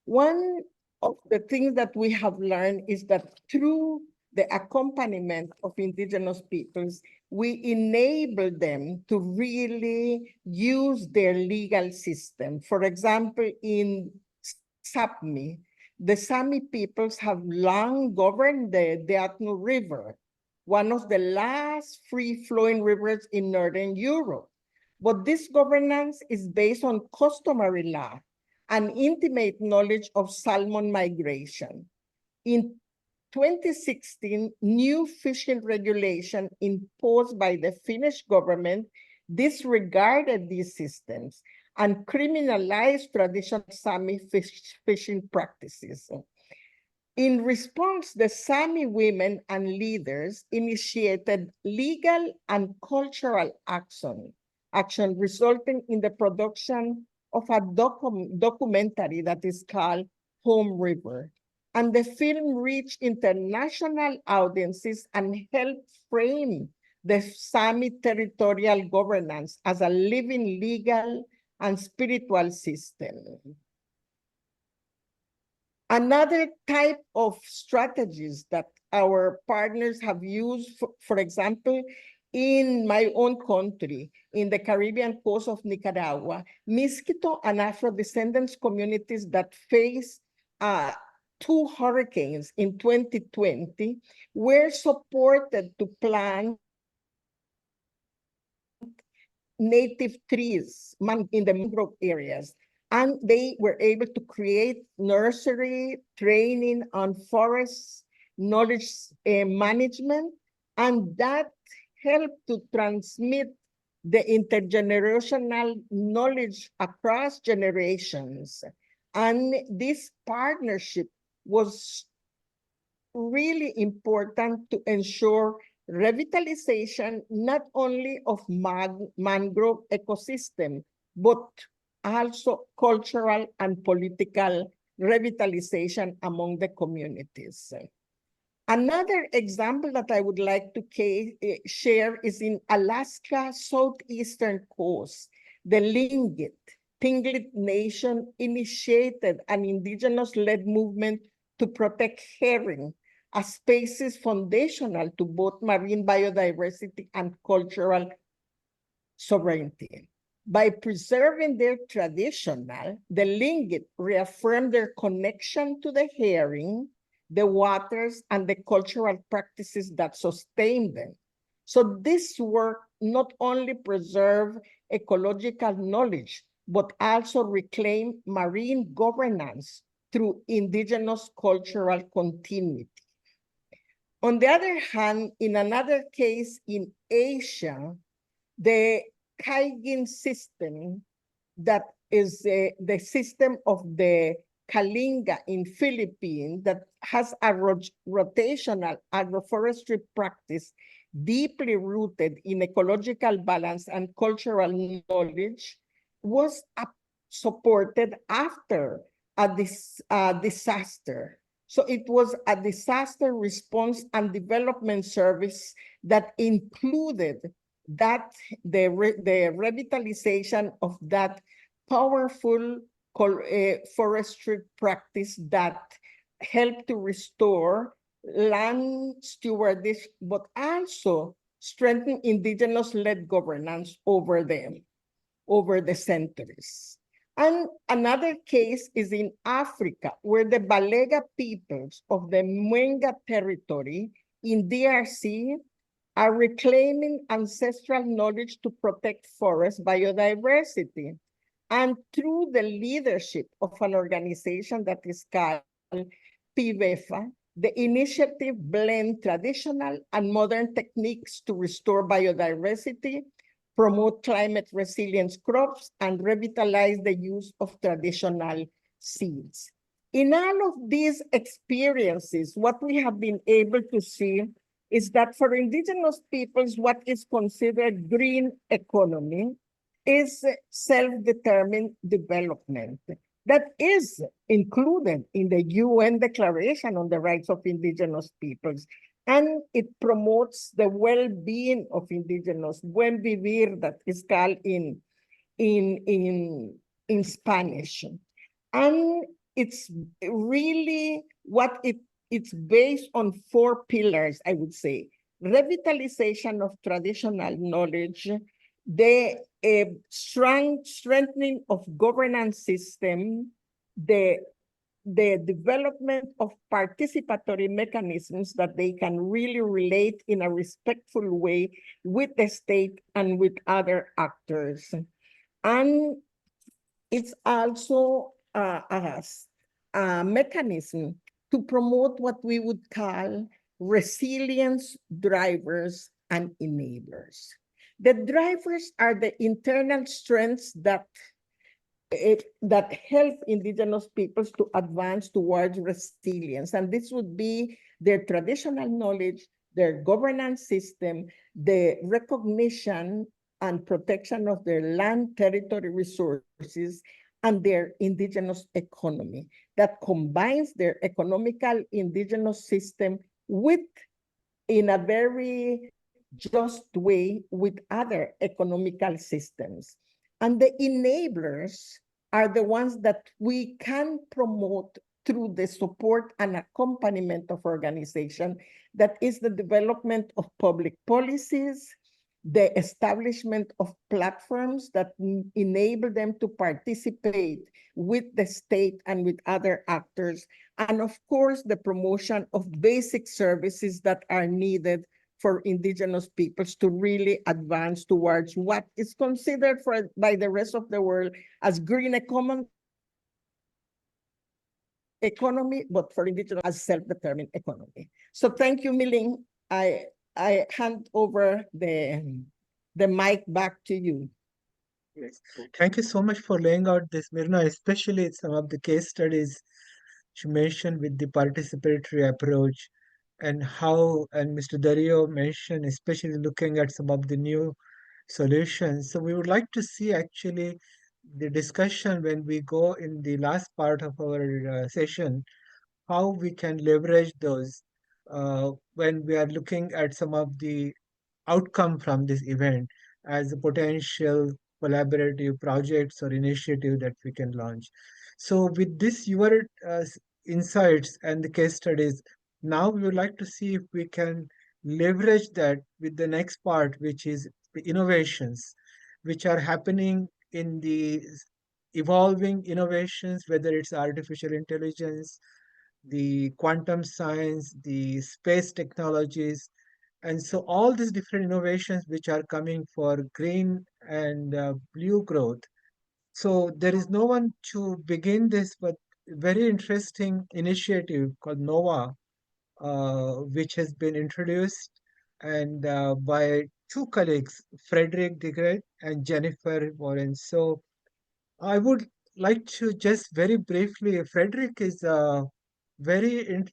One of the things that we have learned is that through the accompaniment of indigenous peoples, we enable them to really use their legal system. For example, in Sapmi, the Sami peoples have long governed the Deatnu River, one of the last free-flowing rivers in Northern Europe. But this governance is based on customary law and intimate knowledge of salmon migration. In 2016, new fishing regulation imposed by the Finnish government disregarded these systems and criminalized traditional Sami fishing practices. In response, the Sami women and leaders initiated legal and cultural action resulting in the production of a documentary that is called Home River. And the film reached international audiences and helped frame the Sami territorial governance as a living legal and spiritual system. Another type of strategies that our partners have used, for example, in my own country, in the Caribbean coast of Nicaragua, Miskito and Afro-descendants communities that face 2 hurricanes in 2020 were supported to plant native trees in the mangrove areas. And they were able to create nursery training on forest knowledge management, and that helped to transmit the intergenerational knowledge across generations. And this partnership was really important to ensure revitalization not only of mangrove ecosystem, but also cultural and political revitalization among the communities. Another example that I would like to share is in Alaska southeastern coast. The Tlingit Nation initiated an indigenous-led movement to protect herring as species foundational to both marine biodiversity and cultural sovereignty. By preserving their traditional, the Tlingit reaffirmed their connection to the herring, the waters, and the cultural practices that sustain them. So this work not only preserve ecological knowledge, but also reclaim marine governance through indigenous cultural continuity. On the other hand, in another case in Asia, the Kaigin system, that is the system of the Kalinga in Philippines, that has a rotational agroforestry practice deeply rooted in ecological balance and cultural knowledge, was supported after a disaster. So it was a disaster response and development service that included that the revitalization of that powerful forestry practice that helped to restore land stewardship, but also strengthen indigenous-led governance over them, over the centuries. And another case is in Africa, where the Balega peoples of the Mwenga territory in DRC are reclaiming ancestral knowledge to protect forest biodiversity. And through the leadership of an organization that is called PIVEFA, the initiative blends traditional and modern techniques to restore biodiversity, promote climate resilience crops, and revitalize the use of traditional seeds. In all of these experiences, what we have been able to see is that for indigenous peoples, what is considered green economy is self-determined development that is included in the UN Declaration on the Rights of Indigenous Peoples. And it promotes the well-being of indigenous, buen vivir, that is called in Spanish. And it's really what it's based on 4 pillars, I would say. Revitalization of traditional knowledge, the strengthening of governance system, the development of participatory mechanisms that they can really relate in a respectful way with the state and with other actors. And it's also a mechanism to promote what we would call resilience drivers and enablers. The drivers are the internal strengths that help indigenous peoples to advance towards resilience. And this would be their traditional knowledge, their governance system, the recognition and protection of their land, territory, resources, and their indigenous economy that combines their economical indigenous system with, in a very just way, with other economical systems. And the enablers are the ones that we can promote through the support and accompaniment of organization, that is the development of public policies, the establishment of platforms that enable them to participate with the state and with other actors, and of course, the promotion of basic services that are needed for indigenous peoples to really advance towards what is considered by the rest of the world as green economy, but for indigenous as self-determined economy. So thank you, Mylene. I hand over the mic back to you. Yes. Thank you so much for laying out this, Myrna, especially some of the case studies you mentioned with the participatory approach, and how, and Mr. Dario mentioned, especially looking at some of the new solutions. So we would like to see actually the discussion when we go in the last part of our session, how we can leverage those when we are looking at some of the outcome from this event as a potential collaborative projects or initiative that we can launch. So with this, your insights and the case studies, now we would like to see if we can leverage that with the next part, which is the innovations, which are happening in the evolving innovations, whether it's artificial intelligence, the quantum science, the space technologies, and so all these different innovations which are coming for green and blue growth. So there is no one to begin this, but very interesting initiative called NOVA, which has been introduced and by two colleagues, Frederick Digret and Jennifer Warren. So I would like to just very briefly, Frederick is a very,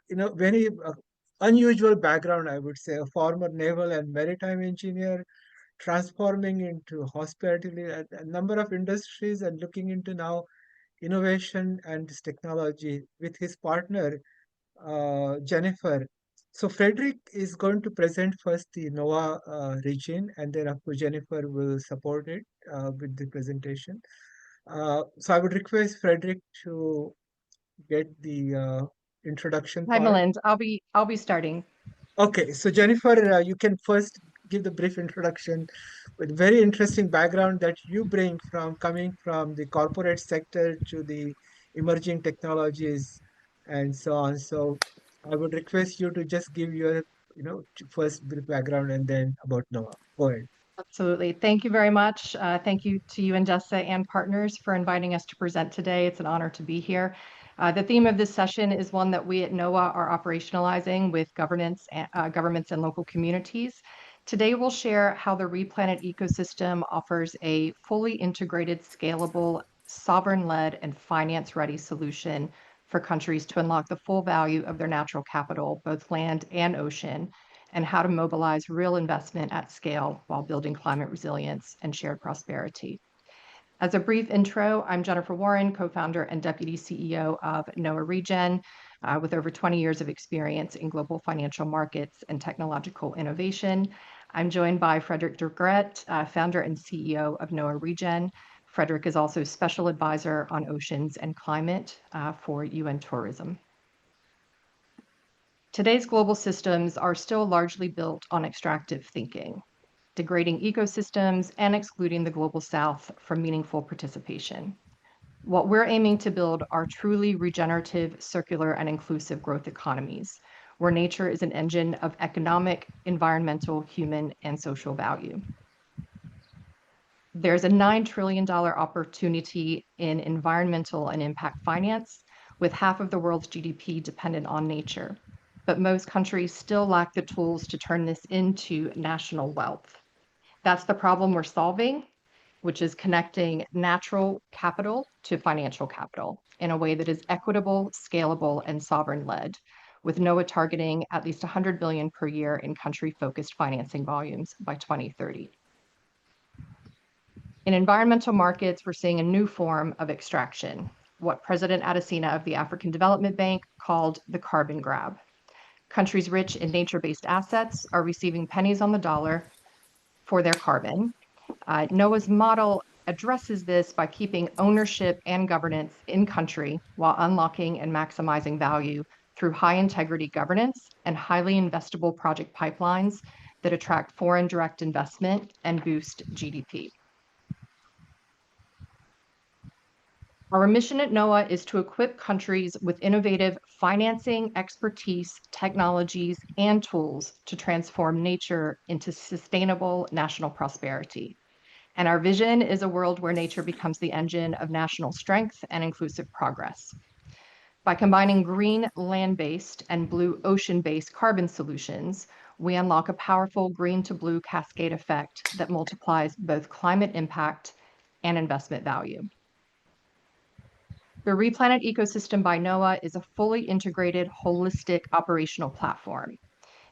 very unusual background, I would say, a former naval and maritime engineer, transforming into hospitality, a number of industries, and looking into now innovation and this technology with his partner, Jennifer. So Frederick is going to present first the NOAA region, and then of course Jennifer will support it with the presentation. So I would request Frederick to get the introduction Hi, part. Milind. I'll be starting. Okay, so Jennifer, you can first give the brief introduction with very interesting background that you bring from coming from the corporate sector to the emerging technologies and so on. So I would request you to just give your, first brief background and then about NOAA. Go ahead. Absolutely. Thank you very much. Thank you to you, Andessa, and partners for inviting us to present today. It's an honor to be here. The theme of this session is one that we at NOAA are operationalizing with governments and local communities. Today, we'll share how the Replanet ecosystem offers a fully integrated, scalable, sovereign-led, and finance-ready solution for countries to unlock the full value of their natural capital, both land and ocean, and how to mobilize real investment at scale while building climate resilience and shared prosperity. As a brief intro, I'm Jennifer Warren, co-founder and deputy CEO of NOAA Regen, with over 20 years of experience in global financial markets and technological innovation. I'm joined by Frederick Digret, founder and CEO of NOAA Regen. Frederick is also special advisor on oceans and climate for UN Tourism. Today's global systems are still largely built on extractive thinking, degrading ecosystems and excluding the global south from meaningful participation. What we're aiming to build are truly regenerative, circular, and inclusive growth economies, where nature is an engine of economic, environmental, human, and social value. There's a $9 trillion opportunity in environmental and impact finance, with half of the world's GDP dependent on nature. But most countries still lack the tools to turn this into national wealth. That's the problem we're solving, which is connecting natural capital to financial capital in a way that is equitable, scalable, and sovereign-led, with NOAA targeting at least $100 billion per year in country-focused financing volumes by 2030. In environmental markets, we're seeing a new form of extraction, what President Adesina of the African Development Bank called the carbon grab. Countries rich in nature-based assets are receiving pennies on the dollar for their carbon. NOAA's model addresses this by keeping ownership and governance in country while unlocking and maximizing value through high-integrity governance and highly investable project pipelines that attract foreign direct investment and boost GDP. Our mission at NOAA is to equip countries with innovative financing, expertise, technologies, and tools to transform nature into sustainable national prosperity. And our vision is a world where nature becomes the engine of national strength and inclusive progress. By combining green land-based and blue ocean-based carbon solutions, we unlock a powerful green to blue cascade effect that multiplies both climate impact and investment value. The Replanet ecosystem by NOAA is a fully integrated, holistic operational platform.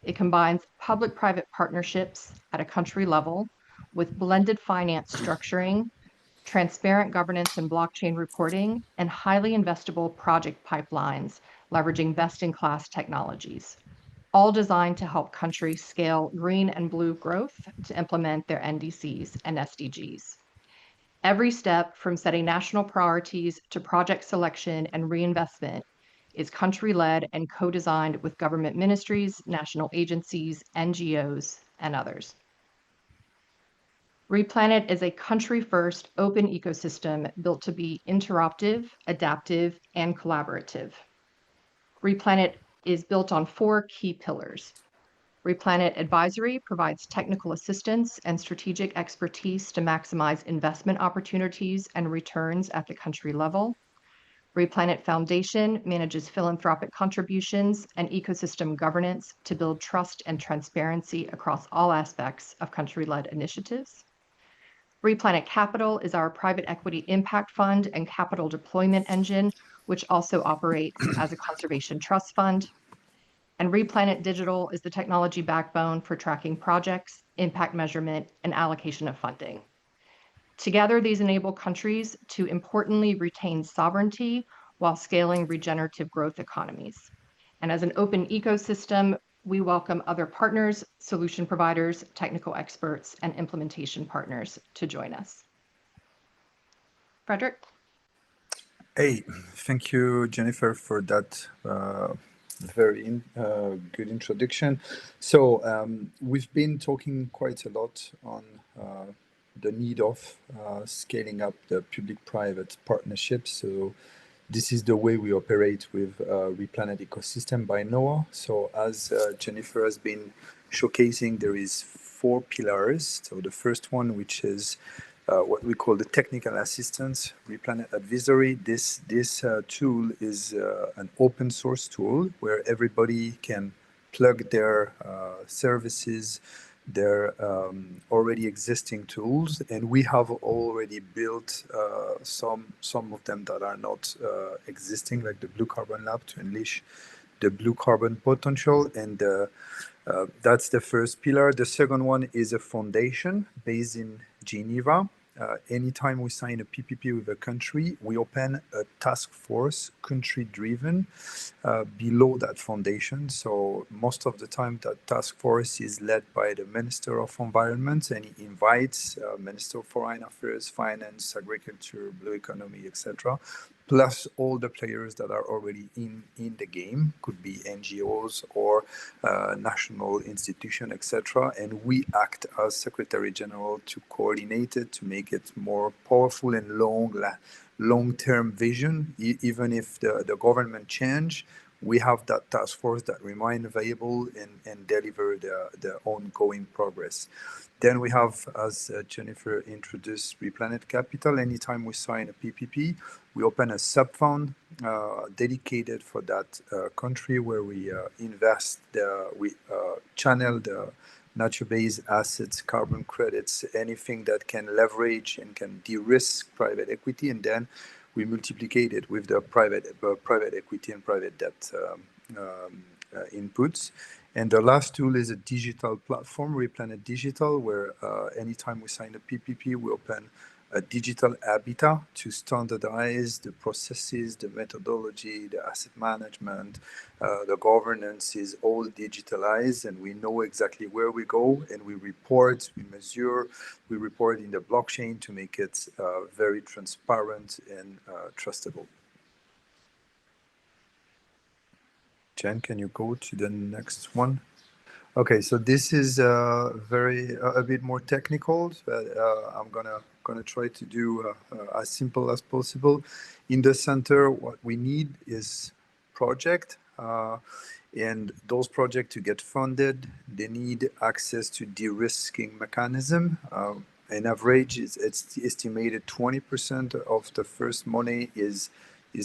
It combines public-private partnerships at a country level with blended finance structuring, transparent governance and blockchain reporting, and highly investable project pipelines, leveraging best-in-class technologies, all designed to help countries scale green and blue growth to implement their NDCs and SDGs. Every step from setting national priorities to project selection and reinvestment is country-led and co-designed with government ministries, national agencies, NGOs, and others. Replanet is a country-first open ecosystem built to be interactive, adaptive, and collaborative. Replanet is built on 4 key pillars. Replanet Advisory provides technical assistance and strategic expertise to maximize investment opportunities and returns at the country level. Replanet Foundation manages philanthropic contributions and ecosystem governance to build trust and transparency across all aspects of country-led initiatives. Replanet Capital is our private equity impact fund and capital deployment engine, which also operates as a conservation trust fund. And Replanet Digital is the technology backbone for tracking projects, impact measurement, and allocation of funding. Together, these enable countries to importantly retain sovereignty while scaling regenerative growth economies. And as an open ecosystem, we welcome other partners, solution providers, technical experts, and implementation partners to join us. Frederick? Hey, thank you, Jennifer, for that very good introduction. So we've been talking quite a lot on the need of scaling up the public-private partnerships. So this is the way we operate with Replanet Ecosystem by NOAA. So as Jennifer has been showcasing, there is 4 pillars. So the first one, which is what we call the technical assistance, Replanet Advisory. This tool is an open source tool where everybody can plug their services, their already existing tools, and we have already built some of them that are not existing, like the Blue Carbon Lab, to unleash the blue carbon potential. And that's the first pillar. The second one is a foundation based in Geneva. Anytime we sign a PPP with a country, we open a task force, country-driven, below that foundation. So most of the time, that task force is led by the Minister of Environment, and he invites Minister of Foreign Affairs, Finance, Agriculture, Blue Economy, etc., plus all the players that are already in the game, could be NGOs or national institution, etc. And we act as Secretary General to coordinate it, to make it more powerful and long-term vision. Even if the government change, we have that task force that remain available and deliver the ongoing progress. Then we have, as Jennifer introduced, Replanet Capital. Anytime we sign a PPP, we open a sub-fund dedicated for that country, where we invest, we channel the nature-based assets, carbon credits, anything that can leverage and can de-risk private equity, and then we multiplicate it with the private equity and private debt inputs. And the last tool is a digital platform, Replanet Digital, where anytime we sign a PPP, we open a digital habitat to standardize the processes, the methodology, the asset management, the governance is all digitalized, and we know exactly where we go, and we report, we measure, we report in the blockchain to make it very transparent and trustable. Jen, can you go to the next one? Okay, so this is a bit more technical, but I'm gonna try to do as simple as possible. In the center, what we need is project, and those projects, to get funded, they need access to de-risking mechanism. On average, it's estimated 20% of the first money is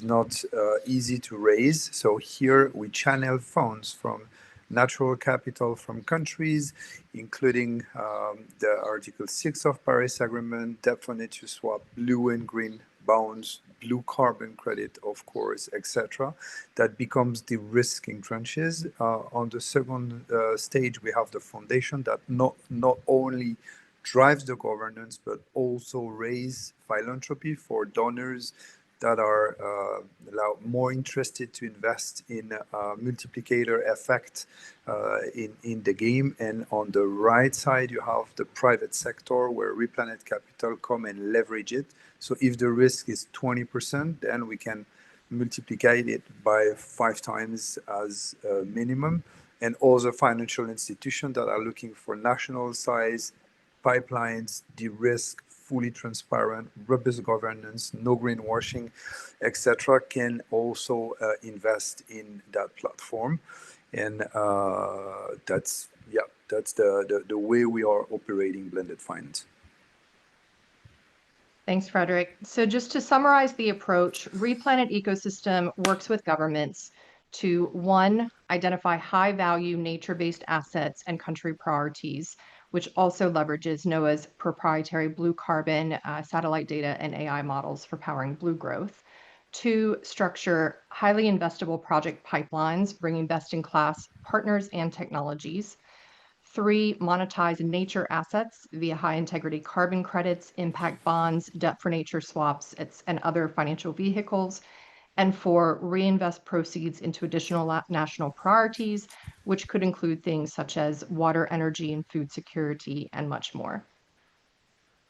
not easy to raise. So here we channel funds from natural capital from countries, including the Article 6 of Paris Agreement, debt for nature swap, blue and green bonds, blue carbon credit, of course, etc. That becomes the risking tranches. On the second stage, we have the foundation that not only drive the governance, but also raise philanthropy for donors that are more interested to invest in multiplicator effect in the game. And on the right side, you have the private sector where Replanet Capital come and leverage it. So if the risk is 20%, then we can multiply it by 5 times as a minimum. And other financial institutions that are looking for national size pipelines, de-risk, fully transparent, robust governance, no greenwashing, etc., can also invest in that platform. And that's the way we are operating blended finance. Thanks, Frederick. So just to summarize the approach, Replanet Ecosystem works with governments to, one, identify high-value nature-based assets and country priorities, which also leverages NOAA's proprietary blue carbon satellite data and AI models for powering blue growth. Two, structure highly investable project pipelines, bringing best-in-class partners and technologies. Three, monetize nature assets via high-integrity carbon credits, impact bonds, debt for nature swaps, and other financial vehicles. And four, reinvest proceeds into additional national priorities, which could include things such as water, energy, and food security, and much more.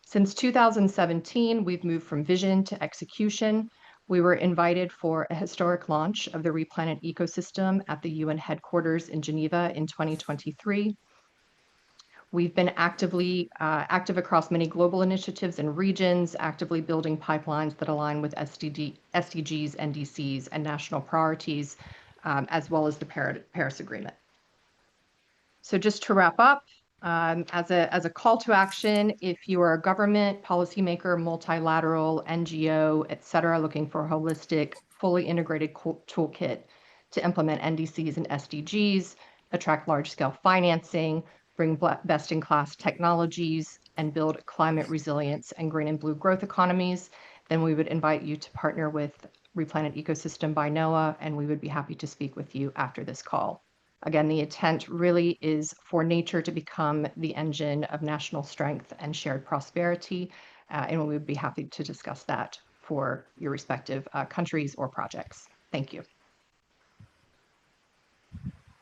Since 2017, we've moved from vision to execution. We were invited for a historic launch of the Replanet Ecosystem at the UN headquarters in Geneva in 2023. We've been active across many global initiatives and regions, actively building pipelines that align with SDGs, NDCs, and national priorities, as well as the Paris Agreement. So just to wrap up, as a call to action, if you are a government, policymaker, multilateral, NGO, et cetera, looking for a holistic, fully integrated toolkit to implement NDCs and SDGs, attract large-scale financing, bring best-in-class technologies, and build climate resilience and green and blue growth economies, then we would invite you to partner with Replanet Ecosystem by NOAA, and we would be happy to speak with you after this call. Again, the intent really is for nature to become the engine of national strength and shared prosperity, and we would be happy to discuss that for your respective countries or projects. Thank you.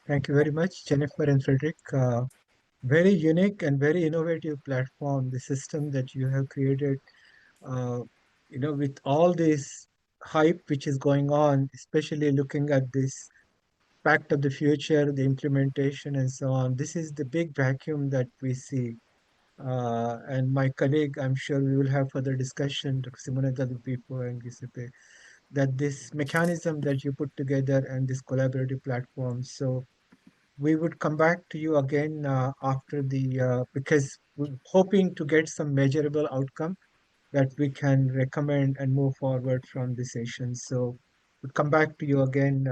Thank you very much, Jennifer and Frederick. Very unique and very innovative platform, the system that you have created, with all this hype which is going on, especially looking at this Pact of the Future, the implementation and so on. This is the big vacuum that we see. And my colleague, I'm sure we will have further discussion, Dr. Simonetta Dupipo and Giuseppe, that this mechanism that you put together and this collaborative platform. So we would come back to you again after because we're hoping to get some measurable outcome that we can recommend and move forward from the session. So we'll come back to you again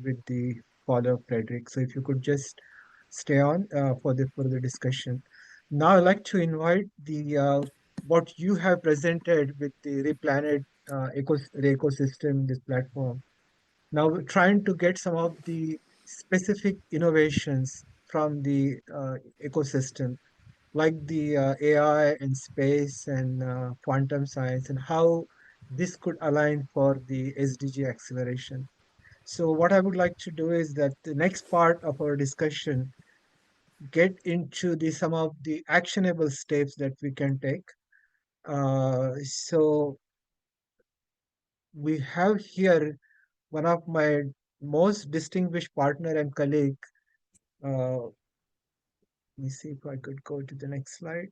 with the follow-up, Frederick. So if you could just stay on for the further discussion. Now I'd like to invite what you have presented with the Replanet the ecosystem, this platform. Now we're trying to get some of the specific innovations from the ecosystem, like the AI and space and quantum science, and how this could align for the SDG acceleration. So what I would like to do is that the next part of our discussion get into some of the actionable steps that we can take. So we have here one of my most distinguished partner and colleague. Let me see if I could go to the next slide.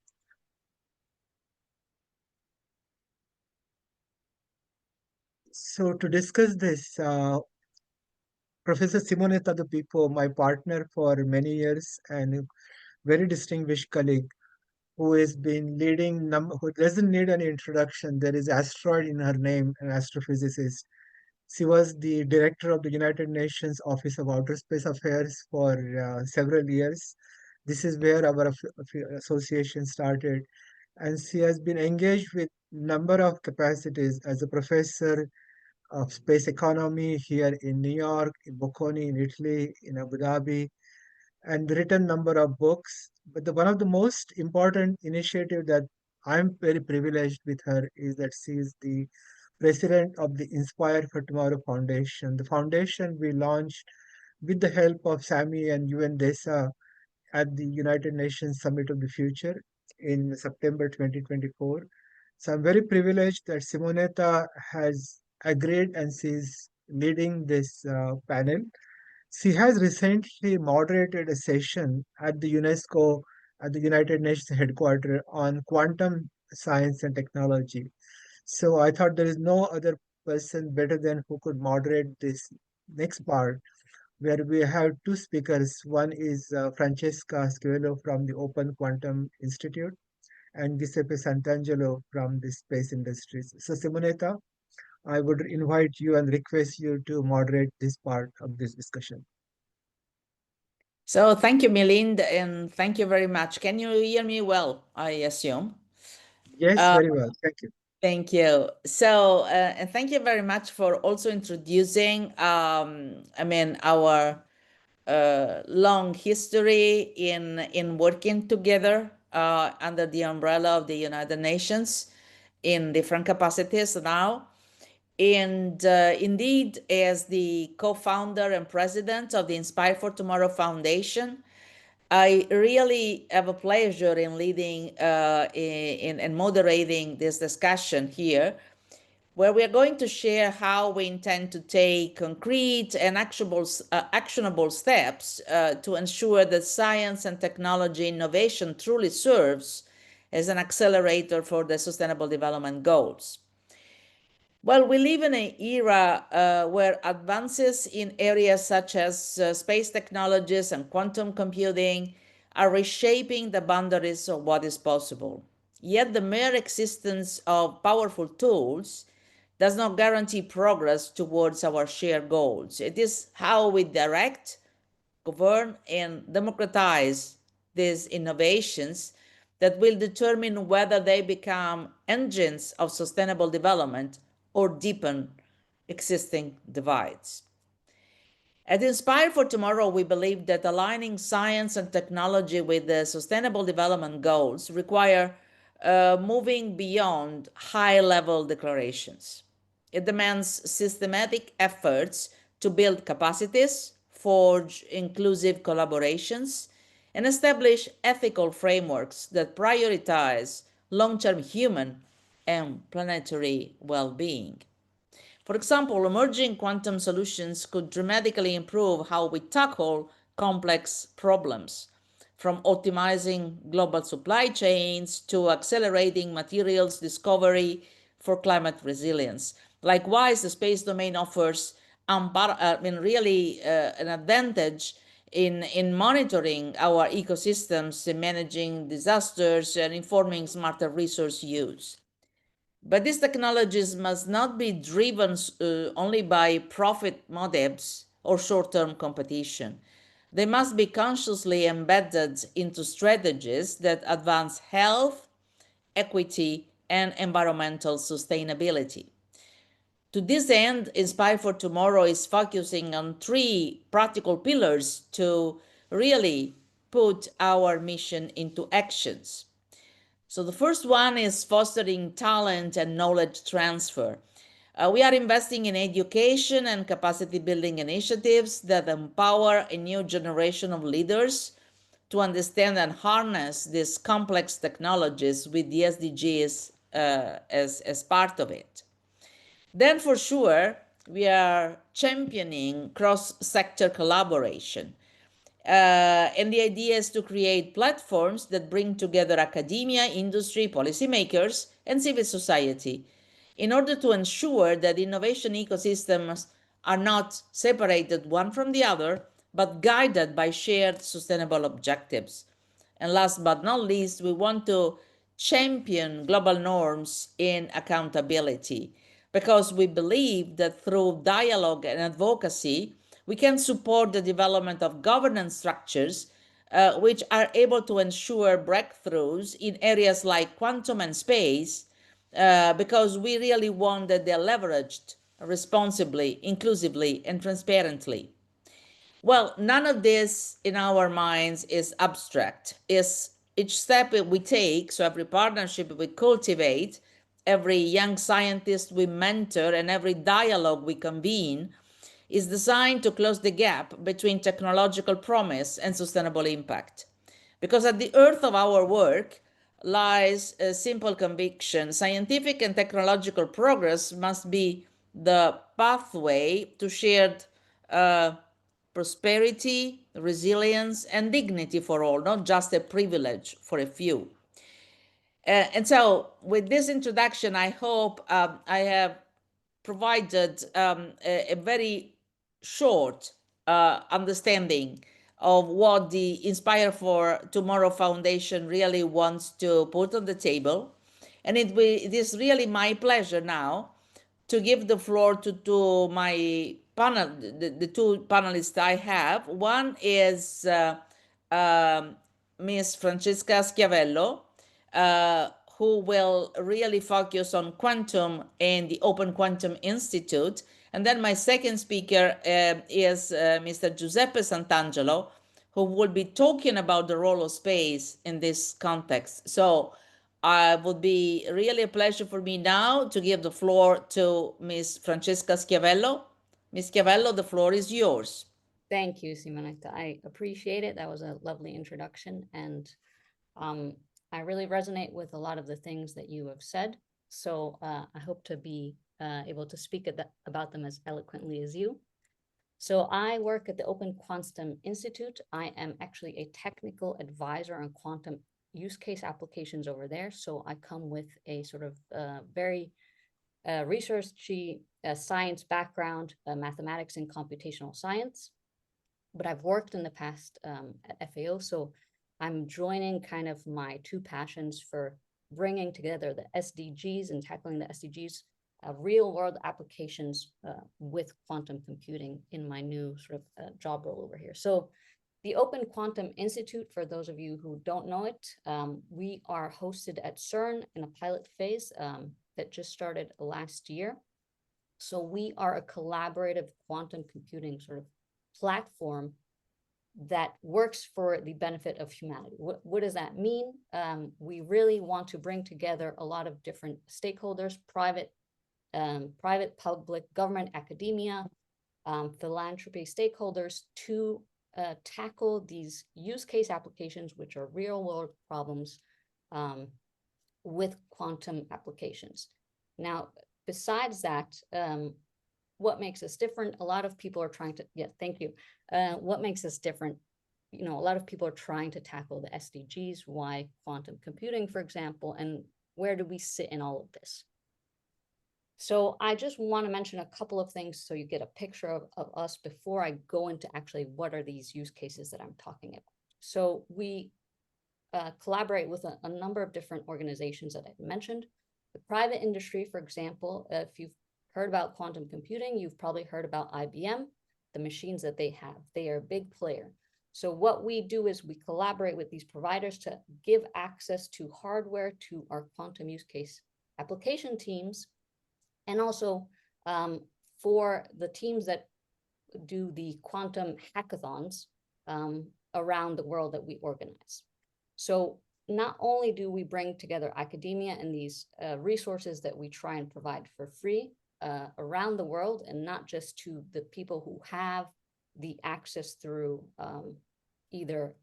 So to discuss this, Professor Simonetta Dupipo, my partner for many years and a very distinguished colleague, who has been leading, who doesn't need any introduction. There is asteroid in her name, an astrophysicist. She was the director of the United Nations Office of Outer Space Affairs for several years. This is where our association started. And she has been engaged with number of capacities as a professor of space economy here in New York, in Bocconi, in Italy, in Abu Dhabi, and written number of books. But one of the most important initiative that I'm very privileged with her is that she is the president of the Inspire for Tomorrow Foundation. The foundation we launched with the help of Sami and UN Desa at the United Nations Summit of the Future in September 2024. So I'm very privileged that Simonetta has agreed and she's leading this panel. She has recently moderated a session at the UNESCO, at the United Nations headquarters on quantum science and technology. So I thought there is no other person better than who could moderate this next part, where we have two speakers. One is Francesca Schiavello from the Open Quantum Institute and Giuseppe Santangelo from the Space Industries. So Simonetta, I would invite you and request you to moderate this part of this discussion. So thank you, Milind, and thank you very much. Can you hear me well, I assume? Yes, very well. Thank you. Thank you. So, and thank you very much for also introducing, our long history in working together under the umbrella of the United Nations in different capacities now. And indeed, as the co-founder and president of the Inspire for Tomorrow Foundation, I really have a pleasure in leading and moderating this discussion here, where we are going to share how we intend to take concrete and actionable steps to ensure that science and technology innovation truly serves as an accelerator for the Sustainable Development Goals. Well, we live in an era where advances in areas such as space technologies and quantum computing are reshaping the boundaries of what is possible. Yet the mere existence of powerful tools does not guarantee progress towards our shared goals. It is how we direct, govern, and democratize these innovations that will determine whether they become engines of sustainable development or deepen existing divides. At Inspire for Tomorrow, we believe that aligning science and technology with the Sustainable Development Goals require moving beyond high-level declarations. It demands systematic efforts to build capacities, forge inclusive collaborations, and establish ethical frameworks that prioritize long-term human and planetary well-being. For example, emerging quantum solutions could dramatically improve how we tackle complex problems, from optimizing global supply chains to accelerating materials discovery for climate resilience. Likewise, the space domain offers an advantage in monitoring our ecosystems, in managing disasters, and informing smarter resource use. But these technologies must not be driven only by profit motives or short-term competition. They must be consciously embedded into strategies that advance health, equity, and environmental sustainability. To this end, Inspire for Tomorrow is focusing on 3 practical pillars to really put our mission into actions. So the first one is fostering talent and knowledge transfer. We are investing in education and capacity building initiatives that empower a new generation of leaders to understand and harness these complex technologies with the SDGs as part of it. Then for sure, we are championing cross-sector collaboration. And the idea is to create platforms that bring together academia, industry, policymakers, and civil society in order to ensure that innovation ecosystems are not separated one from the other, but guided by shared sustainable objectives. And last but not least, we want to champion global norms in accountability, because we believe that through dialogue and advocacy, we can support the development of governance structures which are able to ensure breakthroughs in areas like quantum and space, because we really want that they're leveraged responsibly, inclusively, and transparently. Well, none of this in our minds is abstract. Is each step that we take, so every partnership we cultivate, every young scientist we mentor, and every dialogue we convene is designed to close the gap between technological promise and sustainable impact. Because at the earth of our work lies a simple conviction: scientific and technological progress must be the pathway to shared prosperity, resilience, and dignity for all, not just a privilege for a few. And so, with this introduction, I hope I have provided a very short understanding of what the Inspire for Tomorrow Foundation really wants to put on the table. And it is really my pleasure now to give the floor to my panel, the two panelists I have. One is Ms. Francesca Schiavello, who will really focus on quantum and the Open Quantum Institute. And then my second speaker is Mr. Giuseppe Santangelo, who will be talking about the role of space in this context. So it would be really a pleasure for me now to give the floor to Ms. Francesca Schiavello. Ms. Schiavello, the floor is yours. Thank you, Simonetta. I appreciate it. That was a lovely introduction, and I really resonate with a lot of the things that you have said. So I hope to be able to speak about them as eloquently as you. So I work at the Open Quantum Institute. I am actually a technical advisor on quantum use case applications over there. So I come with a sort of very researchy science background, mathematics and computational science. But I've worked in the past at FAO, so I'm joining kind of my two passions for bringing together the SDGs and tackling the SDGs, real world applications with quantum computing in my new sort of job role over here. So the Open Quantum Institute, for those of you who don't know it, we are hosted at CERN in a pilot phase that just started last year. So we are a collaborative quantum computing sort of platform that works for the benefit of humanity. What does that mean? We really want to bring together a lot of different stakeholders, private, public, government, academia, philanthropy stakeholders to tackle these use case applications, which are real world problems with quantum applications. Now, besides that, what makes us different? A lot of people are trying to, thank you. What makes us different? You know, a lot of people are trying to tackle the SDGs, why quantum computing, for example, and where do we sit in all of this? So I just want to mention a couple of things so you get a picture of us before I go into actually what are these use cases that I'm talking about. So we collaborate with a number of different organizations that I've mentioned. The private industry, for example, if you've heard about quantum computing, you've probably heard about IBM, the machines that they have. They are a big player. So what we do is we collaborate with these providers to give access to hardware to our quantum use case application teams, and also for the teams that do the quantum hackathons around the world that we organize. So not only do we bring together academia and these resources that we try and provide for free around the world, and not just to the people who have the access through either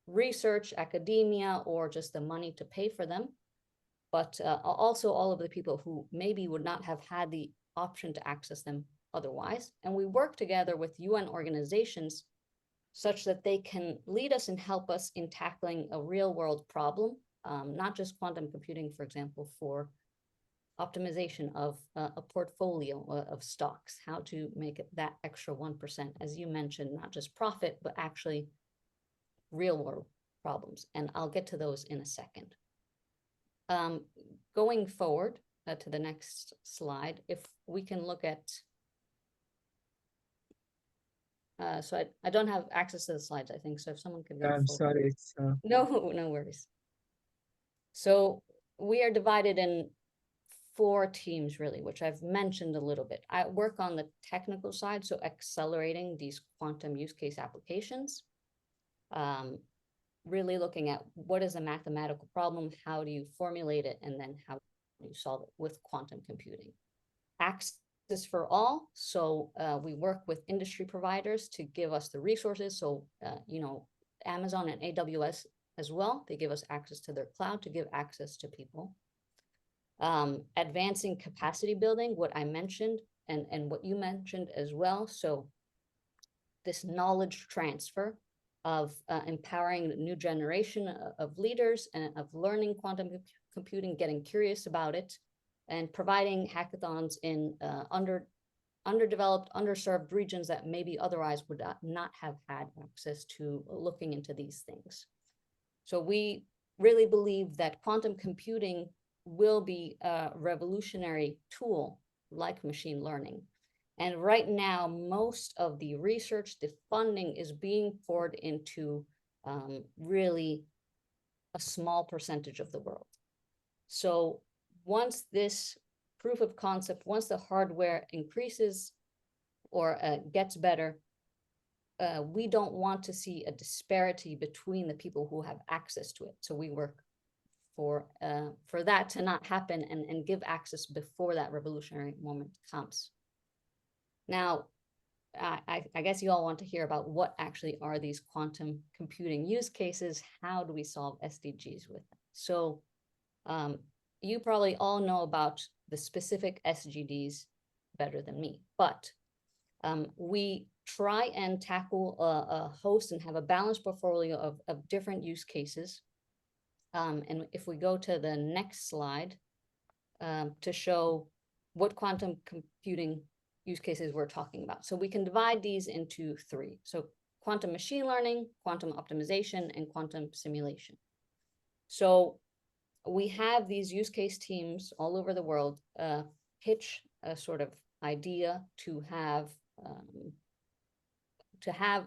research, academia, or just the money to pay for them, but also all of the people who maybe would not have had the option to access them otherwise. And we work together with UN organizations such that they can lead us and help us in tackling a real world problem, not just quantum computing, for example, for optimization of a portfolio of stocks, how to make it that extra 1%, as you mentioned, not just profit, but actually real world problems. And I'll get to those in a second. Going forward to the next slide, if we can look at, so I don't have access to the slides, I think, so if someone could go I'm forward. sorry, it's No worries. So we are divided in four teams really, which I've mentioned a little bit. I work on the technical side, so accelerating these quantum use case applications. Really looking at what is a mathematical problem, how do you formulate it, and then how do you solve it with quantum computing. Access for all, so we work with industry providers to give us the resources. So, you know, Amazon and AWS as well, they give us access to their cloud to give access to people. Advancing capacity building, what I mentioned, and what you mentioned as well. So this knowledge transfer of empowering the new generation of leaders and of learning quantum computing, getting curious about it, and providing hackathons in underdeveloped, underserved regions that maybe otherwise would not have had access to looking into these things. So we really believe that quantum computing will be a revolutionary tool like machine learning. And right now, most of the research, the funding is being poured into really a small percentage of the world. So once this proof of concept, once the hardware increases or gets better, we don't want to see a disparity between the people who have access to it. So we work for that to not happen and give access before that revolutionary moment comes. Now, I guess you all want to hear about what actually are these quantum computing use cases. How do we solve SDGs with them? So you probably all know about the specific SDGs better than me, but we try and tackle a host and have a balanced portfolio of different use cases. And if we go to the next slide to show what quantum computing use cases we're talking about. So we can divide these into three. So quantum machine learning, quantum optimization, and quantum simulation. So we have these use case teams all over the world pitch a sort of idea to have,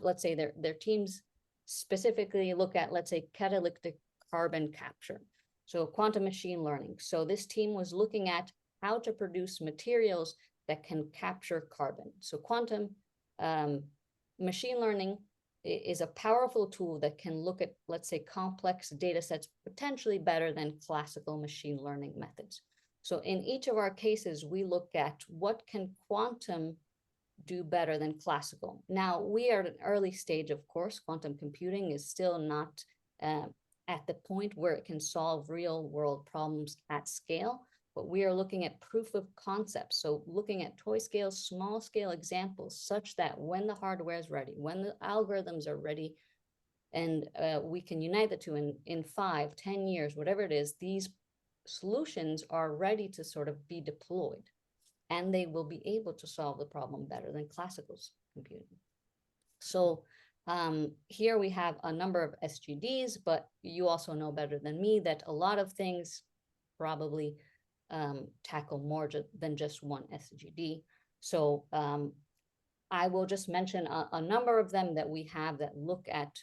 let's say, their teams specifically look at, let's say, catalytic carbon capture. So quantum machine learning. So this team was looking at how to produce materials that can capture carbon. So quantum machine learning is a powerful tool that can look at, let's say, complex data sets potentially better than classical machine learning methods. So in each of our cases, we look at what can quantum do better than classical. Now, we are at an early stage, of course. Quantum computing is still not at the point where it can solve real world problems at scale. But we are looking at proof of concept. So looking at toy scale, small scale examples such that when the hardware is ready, when the algorithms are ready, and we can unite the two in 5, 10 years, whatever it is, these solutions are ready to sort of be deployed, and they will be able to solve the problem better than classical computing. So here we have a number of SDGs, but you also know better than me that a lot of things probably tackle more than just one SDG. So I will just mention a number of them that we have that look at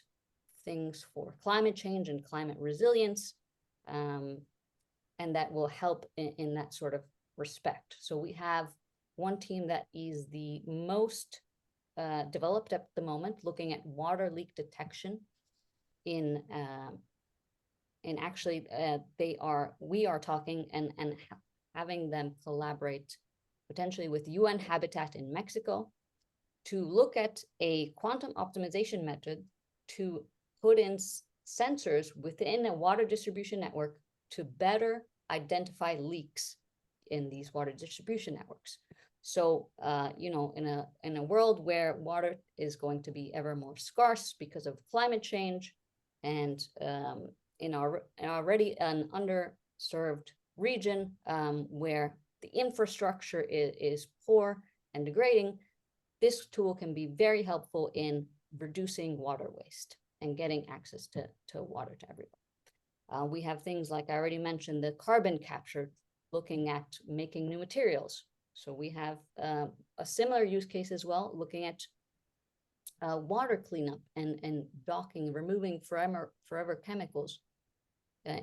things for climate change and climate resilience, and that will help in that sort of respect. So we have one team that is the most developed at the moment, looking at water leak detection and actually we are talking and having them collaborate potentially with UN Habitat in Mexico to look at a quantum optimization method to put in sensors within a water distribution network to better identify leaks in these water distribution networks. So, you know, in a world where water is going to be ever more scarce because of climate change, and in already an underserved region where the infrastructure is poor and degrading, this tool can be very helpful in reducing water waste and getting access to water to everyone. We have things like I already mentioned, the carbon capture, looking at making new materials. So we have a similar use case as well, looking at water cleanup and docking, removing forever chemicals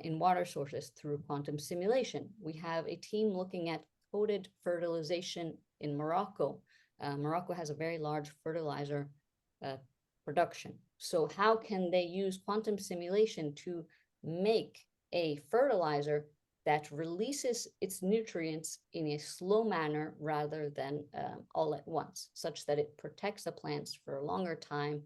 in water sources through quantum simulation. We have a team looking at coated fertilization in Morocco. Morocco has a very large fertilizer production. So how can they use quantum simulation to make a fertilizer that releases its nutrients in a slow manner rather than all at once, such that it protects the plants for a longer time,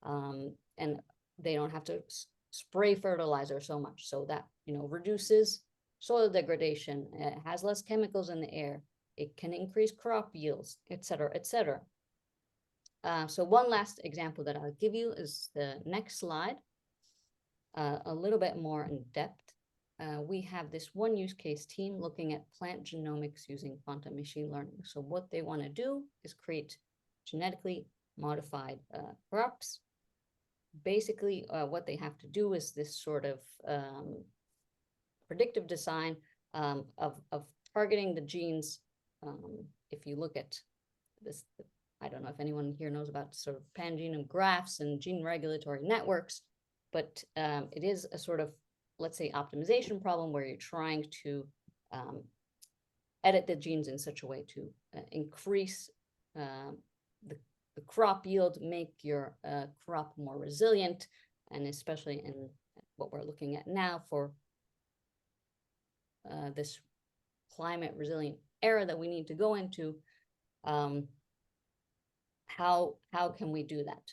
and they don't have to spray fertilizer so much, so that, you know, reduces soil degradation, it has less chemicals in the air, it can increase crop yields, etc., etc. So one last example that I'll give you is the next slide, a little bit more in depth. We have this one use case team looking at plant genomics using quantum machine learning. So what they want to do is create genetically modified crops. Basically, what they have to do is this sort of predictive design of targeting the genes. If you look at this, I don't know if anyone here knows about sort of pangenome graphs and gene regulatory networks, but it is a sort of, let's say, optimization problem where you're trying to edit the genes in such a way to increase the crop yield, make your crop more resilient, and especially in what we're looking at now for this climate resilient era that we need to go into, how can we do that?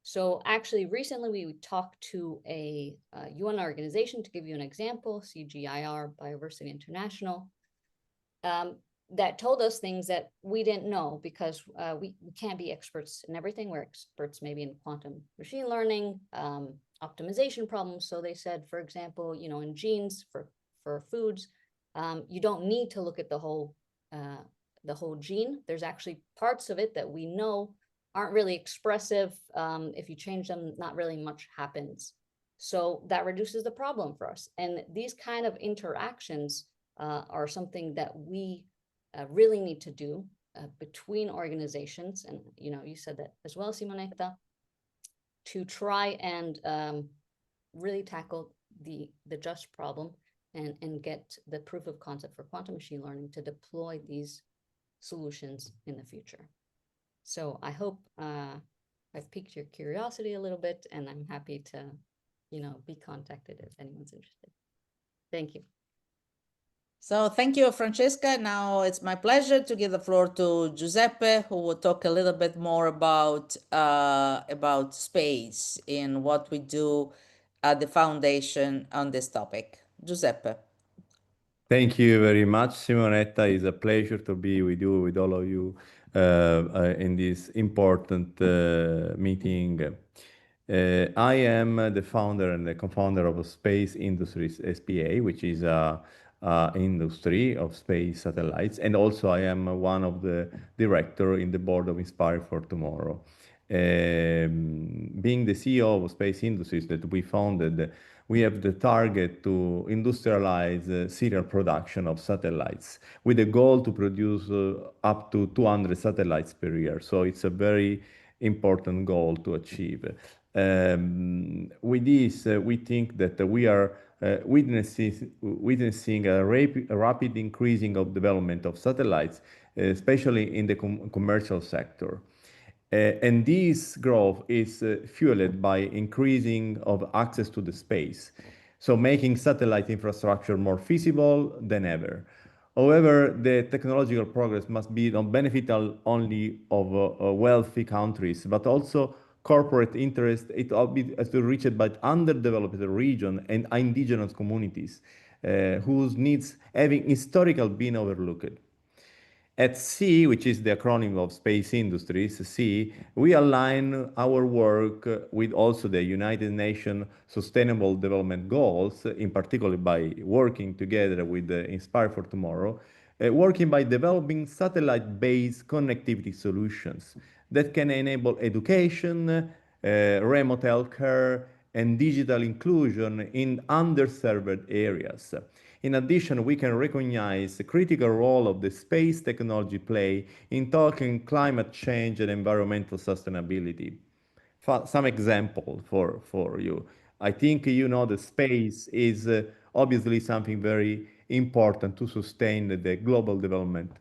So actually, recently we talked to a UN organization, to give you an example, CGIAR, Biodiversity International, that told us things that we didn't know, because we can't be experts in everything. We're experts maybe in quantum machine learning, optimization problems. So they said, for example, you know, in genes for foods, you don't need to look at the whole gene. There's actually parts of it that we know aren't really expressive. If you change them, not really much happens. So that reduces the problem for us. And these kind of interactions are something that we really need to do between organizations. And, you know, you said that as well, Simonetta, to try and really tackle the just problem and get the proof of concept for quantum machine learning to deploy these solutions in the future. So I hope I've piqued your curiosity a little bit, and I'm happy to, you know, be contacted if anyone's interested. Thank you. So thank you, Francesca. Now it's my pleasure to give the floor to Giuseppe, who will talk a little bit more about space and what we do at the foundation on this topic. Giuseppe. Thank you very much, Simonetta. It's a pleasure to be with you, with all of you, in this important meeting. I am the founder and the co-founder of Space Industries SPA, which is a industry of space satellites, and also I am one of the director in the board of Inspire for Tomorrow. Being the CEO of Space Industries that we founded, we have the target to industrialize serial production of satellites with a goal to produce up to 200 satellites per year. So it's a very important goal to achieve. With this, we think that we are witnessing a rapid increasing of development of satellites, especially in the commercial sector. And this growth is fueled by increasing of access to the space, so making satellite infrastructure more feasible than ever. However, the technological progress must be on benefit only of wealthy countries, but also corporate interest. It has to reach it by underdeveloped region and indigenous communities whose needs having historically been overlooked. At SEA, which is the acronym of Space Industries, SEA, we align our work with also the United Nations Sustainable Development Goals, in particular by working together with Inspire for Tomorrow, working by developing satellite-based connectivity solutions that can enable education, remote healthcare, and digital inclusion in underserved areas. In addition, we can recognize the critical role of the space technology play in tackling climate change and environmental sustainability. Some example for you. I think, the space is obviously something very important to sustain the global development.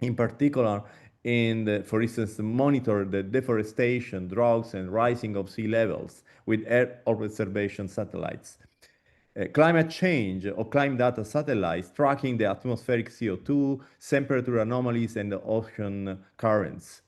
In particular, for instance, monitor the deforestation, droughts, and rising of sea levels with Earth observation satellites. Climate change or climate data satellites tracking the atmospheric CO2, temperature anomalies, and the ocean currents.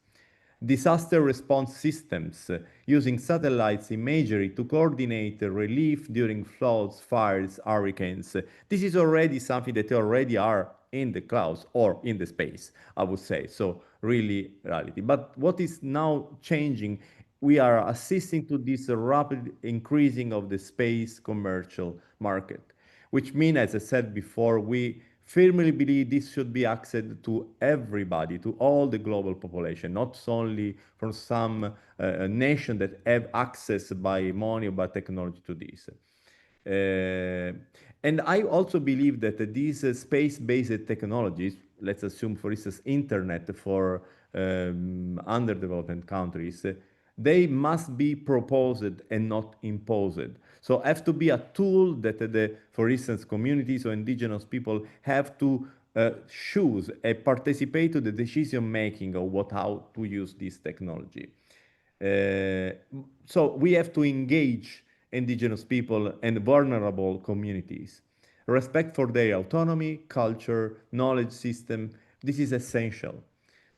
Disaster response systems using satellites imagery to coordinate relief during floods, fires, hurricanes. This is already something that already are in the clouds or in the space, I would say. So really reality. But what is now changing, we are assisting to this rapid increasing of the space commercial market, which means, as I said before, we firmly believe this should be accessed to everybody, to all the global population, not only from some nation that have access by money or by technology to this. And I also believe that these space-based technologies, let's assume, for instance, internet for underdeveloped countries, they must be proposed and not imposed. So have to be a tool that for instance, communities or indigenous people have to choose and participate to the decision making of how to use this technology. So we have to engage indigenous people and vulnerable communities. Respect for their autonomy, culture, knowledge system, this is essential.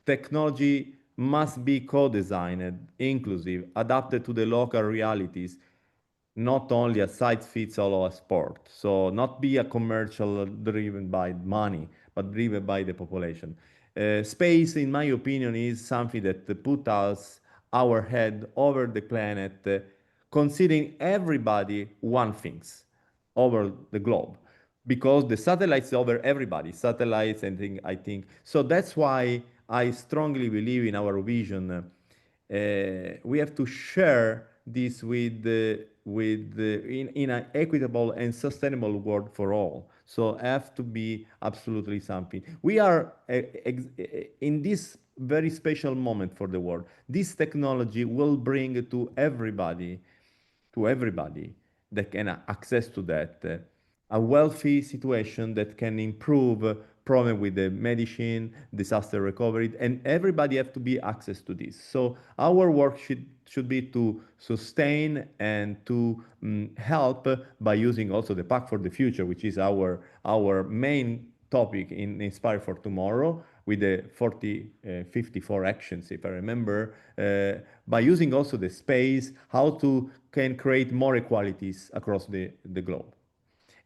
Technology must be co-designed, inclusive, adapted to the local realities, not only a size-fits-all or a sport. So not be a commercial driven by money, but driven by the population. Space, in my opinion, is something that put us, our head over the planet, considering everybody one things over the globe, because the satellites over everybody, satellites and things, I think. So that's why I strongly believe in our vision. We have to share this in an equitable and sustainable world for all. So have to be absolutely something. We are in this very special moment for the world. This technology will bring to everybody that can access to that, a wealthy situation that can improve problem with the medicine, disaster recovery, and everybody have to be access to this. So our work should be to sustain and to help by using also the Pact for the Future, which is our main topic in Inspire for Tomorrow, with the 54 actions, if I remember, by using also the space, how to can create more equalities across the globe.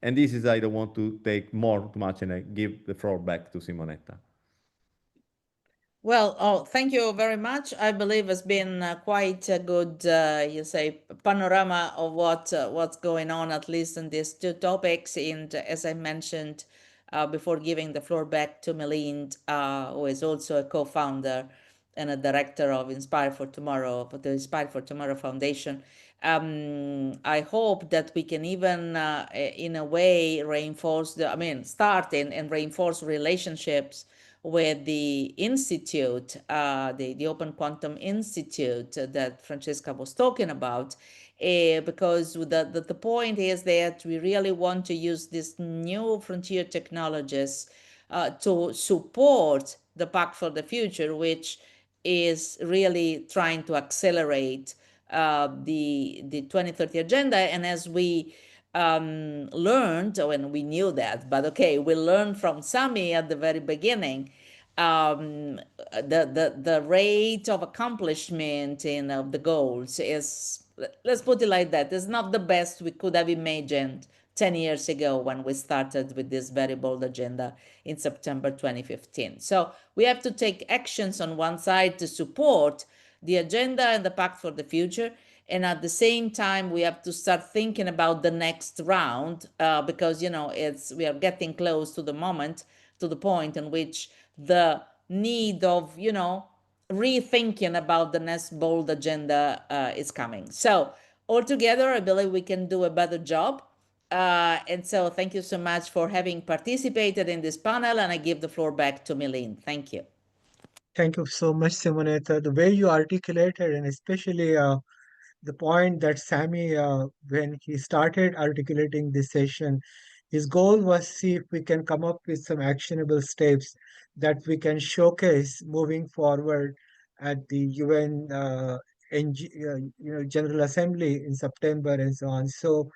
And this is, I don't want to take too much, and I give the floor back to Simonetta. Well, thank you very much. I believe it's been quite a good, panorama of what's going on, at least in these two topics. And as I mentioned before giving the floor back to Milind, who is also a co-founder and a director of Inspire for Tomorrow, for the Inspire for Tomorrow Foundation, I hope that we can even, in a way, start and reinforce relationships with the institute, the Open Quantum Institute that Francesca was talking about, because the point is that we really want to use these new frontier technologies to support the Pact for the Future, which is really trying to accelerate the 2030 agenda. And as we learned, when we knew that, but okay, we learned from Sami at the very beginning, the rate of accomplishment in the goals is, let's put it like that, is not the best we could have imagined 10 years ago when we started with this very bold agenda in September 2015. So we have to take actions on one side to support the agenda and the Pact for the Future. And at the same time, we have to start thinking about the next round, because, we are getting close to the point in which the need of, rethinking about the next bold agenda is coming. So altogether, I believe we can do a better job. And so thank you so much for having participated in this panel, and I give the floor back to Milind. Thank you. Thank you so much, Simonetta. The way you articulated, and especially the point that Sammy, when he started articulating this session, his goal was see if we can come up with some actionable steps that we can showcase moving forward at the UN General Assembly in September and so on. So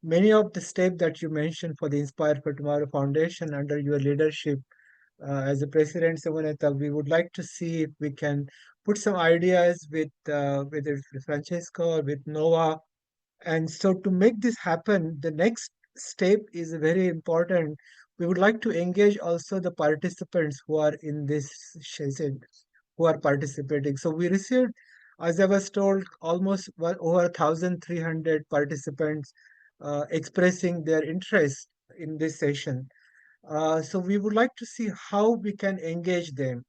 many of the steps that you mentioned for the Inspire for Tomorrow Foundation under your leadership as the president, Simonetta, we would like to see if we can put some ideas with whether it's with Francesco or with Noah. And so to make this happen, the next step is very important. We would like to engage also the participants who are in this session, who are participating. So we received, as I was told, almost over 1,300 participants expressing their interest in this session. So we would like to see how we can engage them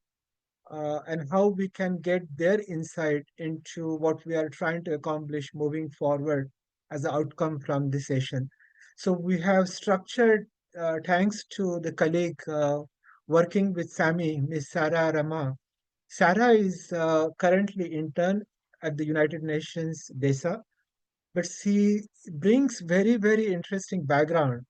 and how we can get their insight into what we are trying to accomplish moving forward as an outcome from this session. So we have structured, thanks to the colleague working with Sami, Ms. Sarah Rama. Sarah is currently intern at the United Nations DESA, but she brings very, very interesting background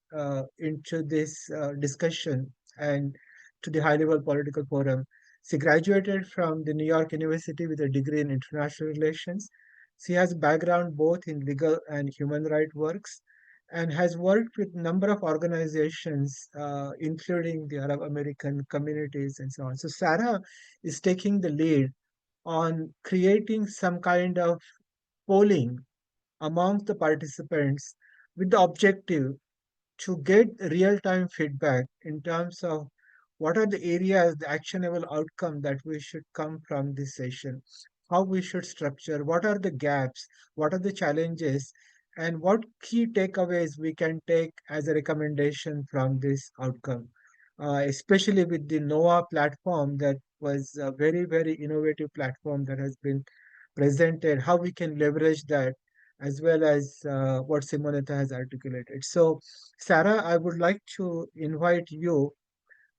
into this discussion and to the high level political forum. She graduated from the New York University with a degree in international relations. She has background both in legal and human rights works and has worked with a number of organizations, including the Arab American communities and so on. So Sarah is taking the lead on creating some kind of polling among the participants with the objective to get real-time feedback in terms of what are the areas, the actionable outcome that we should come from this session, how we should structure, what are the gaps, what are the challenges, and what key takeaways we can take as a recommendation from this outcome. Especially with the NOAA platform, that was a very, very innovative platform that has been presented, how we can leverage that, as well as what Simonetta has articulated. So, Sarah, I would like to invite you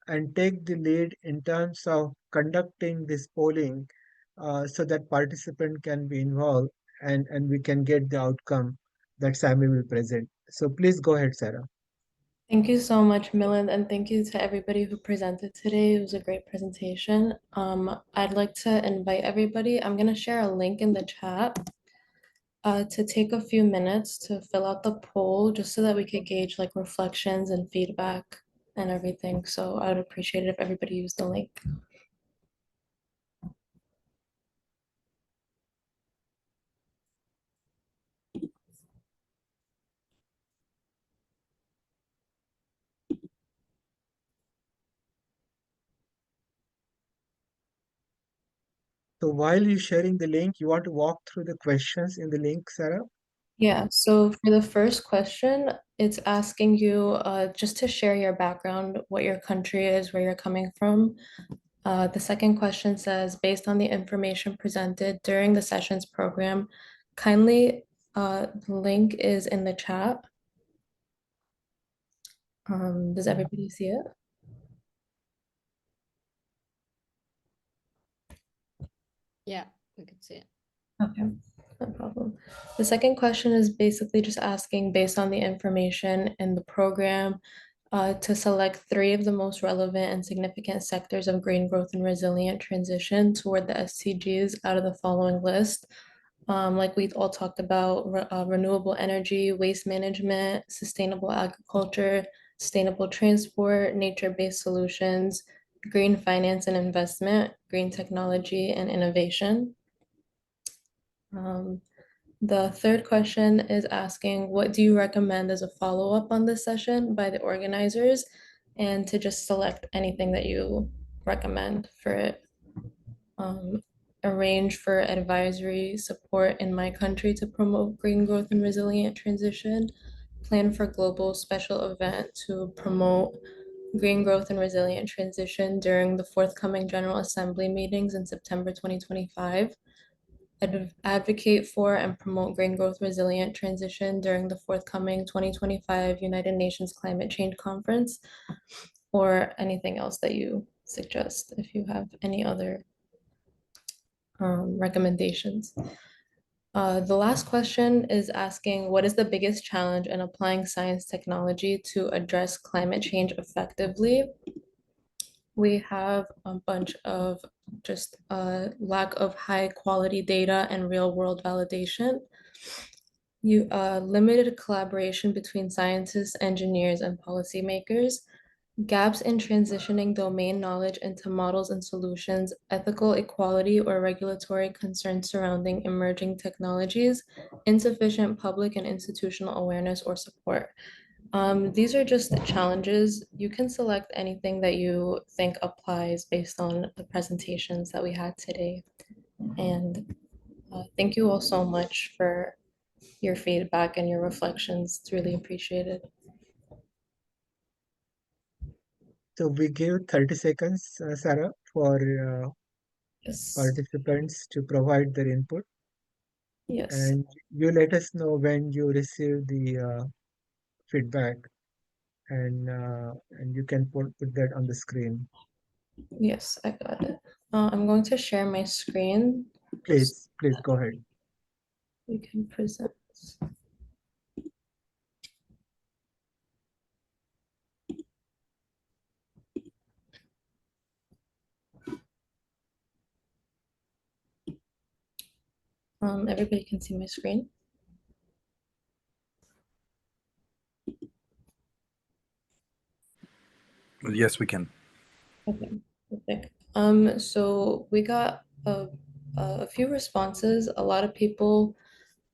and take the lead in terms of conducting this polling so that participant can be involved and we can get the outcome that Sammy will present. So please go ahead, Sarah. Thank you so much, Milind, and thank you to everybody who presented today. It was a great presentation. I'd like to invite everybody. I'm going to share a link in the chat to take a few minutes to fill out the poll just so that we could gauge like reflections and feedback and everything. So I would appreciate it if everybody used the link. So while you're sharing the link, you want to walk through the questions in the link, Sarah? Yeah, so for the first question, it's asking you just to share your background, what your country is, where you're coming from. The second question says, based on the information presented during the sessions program, kindly, the link is in the chat. Does everybody see it? Yeah, we could see it. Okay, no problem. The second question is basically just asking, based on the information in the program, to select 3 of the most relevant and significant sectors of green growth and resilient transition toward the SDGs out of the following list. Like we all talked about, renewable energy, waste management, sustainable agriculture, sustainable transport, nature-based solutions, green finance and investment, green technology and innovation. The third question is asking, what do you recommend as a follow-up on this session by the organizers, and to just select anything that you recommend for it. Arrange for advisory support in my country to promote green growth and resilient transition. Plan for global special event to promote green growth and resilient transition during the forthcoming General Assembly meetings in September 2025. Advocate for and promote green growth resilient transition during the forthcoming 2025 United Nations Climate Change Conference, or anything else that you suggest if you have any other recommendations. The last question is asking, what is the biggest challenge in applying science technology to address climate change effectively? We have a bunch of just lack of high quality data and real world validation. Limited collaboration between scientists, engineers, and policymakers, gaps in transitioning domain knowledge into models and solutions, ethical equality or regulatory concerns surrounding emerging technologies, insufficient public and institutional awareness or support. These are just the challenges. You can select anything that you think applies based on the presentations that we had today. And thank you all so much for your feedback and your reflections. It's really appreciated. So we give 30 seconds, Sarah, for Yes. participants to provide their input. Yes. And you let us know when you receive the feedback, and you can put that on the screen. Yes, I got it. I'm going to share my screen. Please go ahead. We can present. Everybody can see my screen. Yes, we can. Okay, perfect. So we got a few responses. A lot of people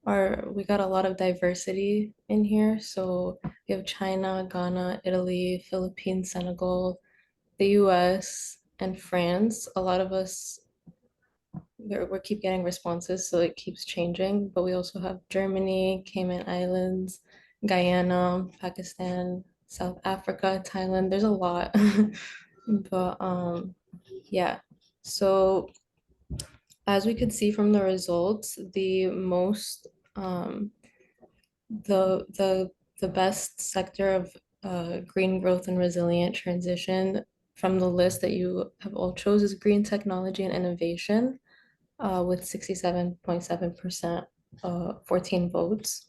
we got a lot of diversity in here. So we have China, Ghana, Italy, Philippines, Senegal, the US, and France. A lot of us, we keep getting responses, so it keeps changing. But we also have Germany, Cayman Islands, Guyana, Pakistan, South Africa, Thailand. There's a lot. But yeah. So as we could see from the results, the most the best sector of green growth and resilient transition from the list that you have all chose is green technology and innovation, with 67.7%, 14 votes.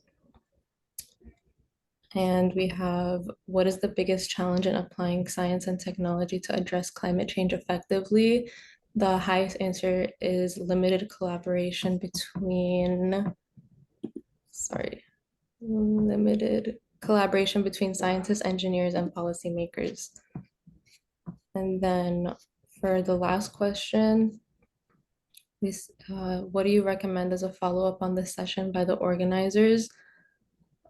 And we have, what is the biggest challenge in applying science and technology to address climate change effectively? The highest answer is limited collaboration between, limited collaboration between scientists, engineers, and policymakers. And then for the last question, what do you recommend as a follow-up on this session by the organizers?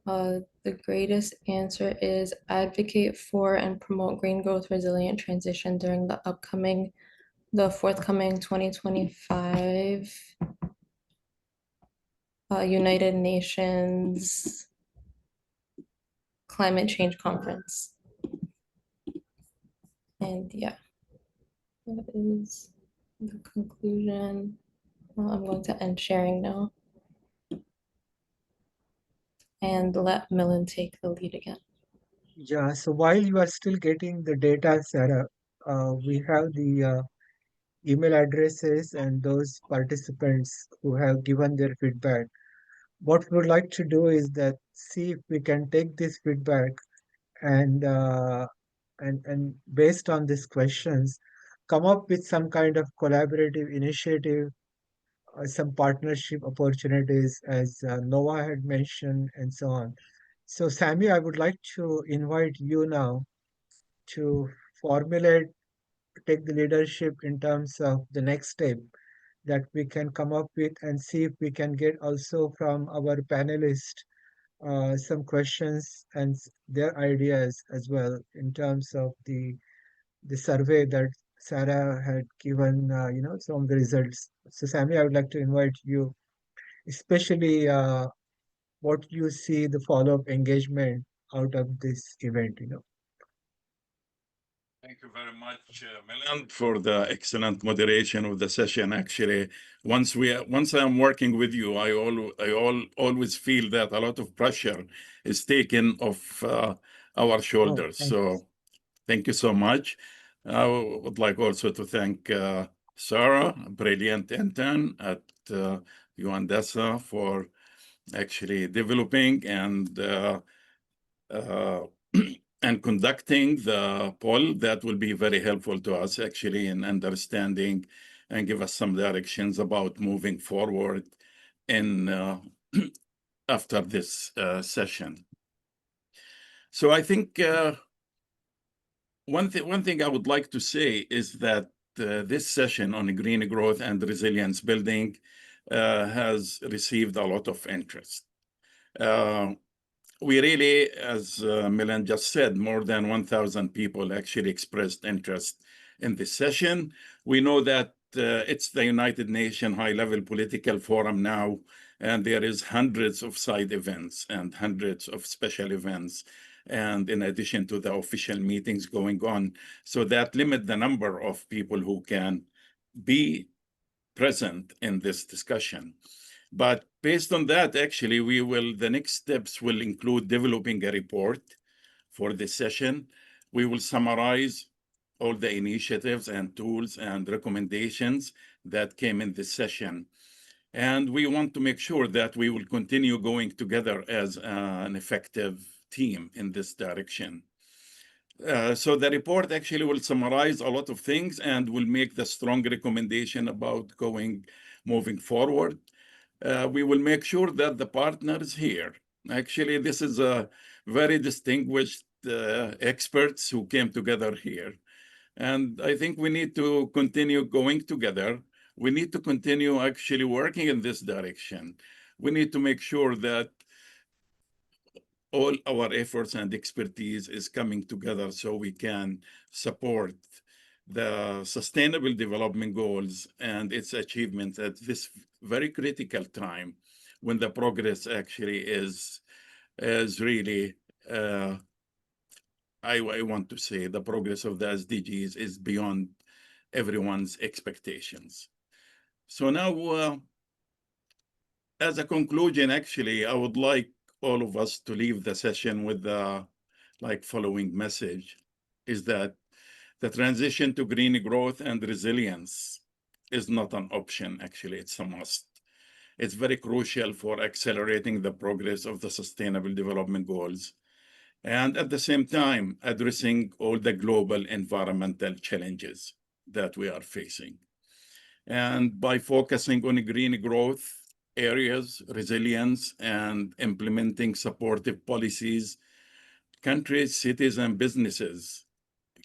The greatest answer is advocate for and promote green growth resilient transition during the forthcoming 2025 United Nations Climate Change Conference. And yeah, that is the conclusion. I'm going to end sharing now and let Milind take the lead again. Yeah, so while you are still getting the data, Sarah, we have the email addresses and those participants who have given their feedback. What we would like to do is that see if we can take this feedback and based on these questions, come up with some kind of collaborative initiative, some partnership opportunities, as Noah had mentioned, and so on. So, Sammy, I would like to invite you now to take the leadership in terms of the next step that we can come up with, and see if we can get also from our panelists some questions and their ideas as well in terms of the survey that Sarah had given, some of the results. So, Sammy, I would like to invite you, especially what you see the follow-up engagement out of this event, Thank you very much, Milind, for the excellent moderation of the session. Actually, once I'm working with you, I always feel that a lot of pressure is taken off our shoulders. So thank you so much. I would like also to thank Sarah, a brilliant intern at Yuandesa for actually developing and and conducting the poll. That will be very helpful to us actually in understanding and give us some directions about moving forward in after this session. So I think one thing I would like to say is that this session on green growth and resilience building has received a lot of interest. We really, as Milan just said, more than 1,000 people actually expressed interest in this session. We know that it's the United Nations high-level political forum now, and there is hundreds of side events and hundreds of special events, and in addition to the official meetings going on. So that limit the number of people who can be present in this discussion. But based on that, actually, the next steps will include developing a report for this session. We will summarize all the initiatives and tools and recommendations that came in this session. And we want to make sure that we will continue going together as an effective team in this direction. So the report actually will summarize a lot of things and will make the strong recommendation about moving forward. We will make sure that the partners here, actually, this is a very distinguished experts who came together here. And I think we need to continue going together. We need to continue actually working in this direction. We need to make sure that all our efforts and expertise is coming together so we can support the Sustainable Development Goals and its achievements at this very critical time when the progress actually is really, I want to say the progress of the SDGs is beyond everyone's expectations. So now, as a conclusion, actually, I would like all of us to leave the session with the following message, is that the transition to green growth and resilience is not an option, actually, it's a must. It's very crucial for accelerating the progress of the Sustainable Development Goals, and at the same time, addressing all the global environmental challenges that we are facing. And by focusing on green growth areas, resilience, and implementing supportive policies, countries, cities, and businesses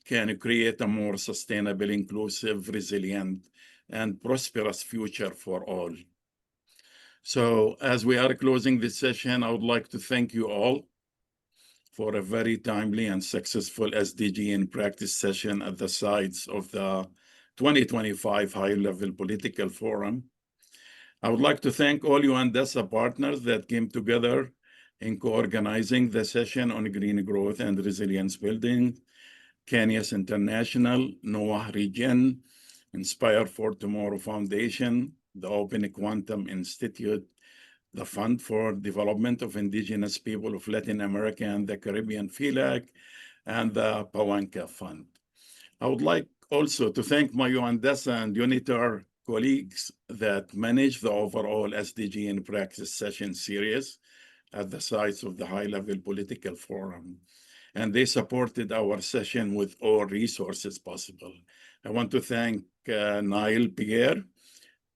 can create a more sustainable, inclusive, resilient, and prosperous future for all. So as we are closing this session, I would like to thank you all for a very timely and successful SDG in practice session at the sites of the 2025 High-Level Political Forum. I would like to thank all Yuandesa partners that came together in co-organizing the session on green growth and resilience building, Kenyas International, NOAA Region, Inspire for Tomorrow Foundation, the Open Quantum Institute, the Fund for Development of Indigenous People of Latin America and the Caribbean, FELAC, and the Pawanka Fund. I would like also to thank my Yuandesa and UNITAR colleagues that manage the overall SDG in Practice session series at the sites of the High-Level Political Forum. And they supported our session with all resources possible. I want to thank Niall Pierre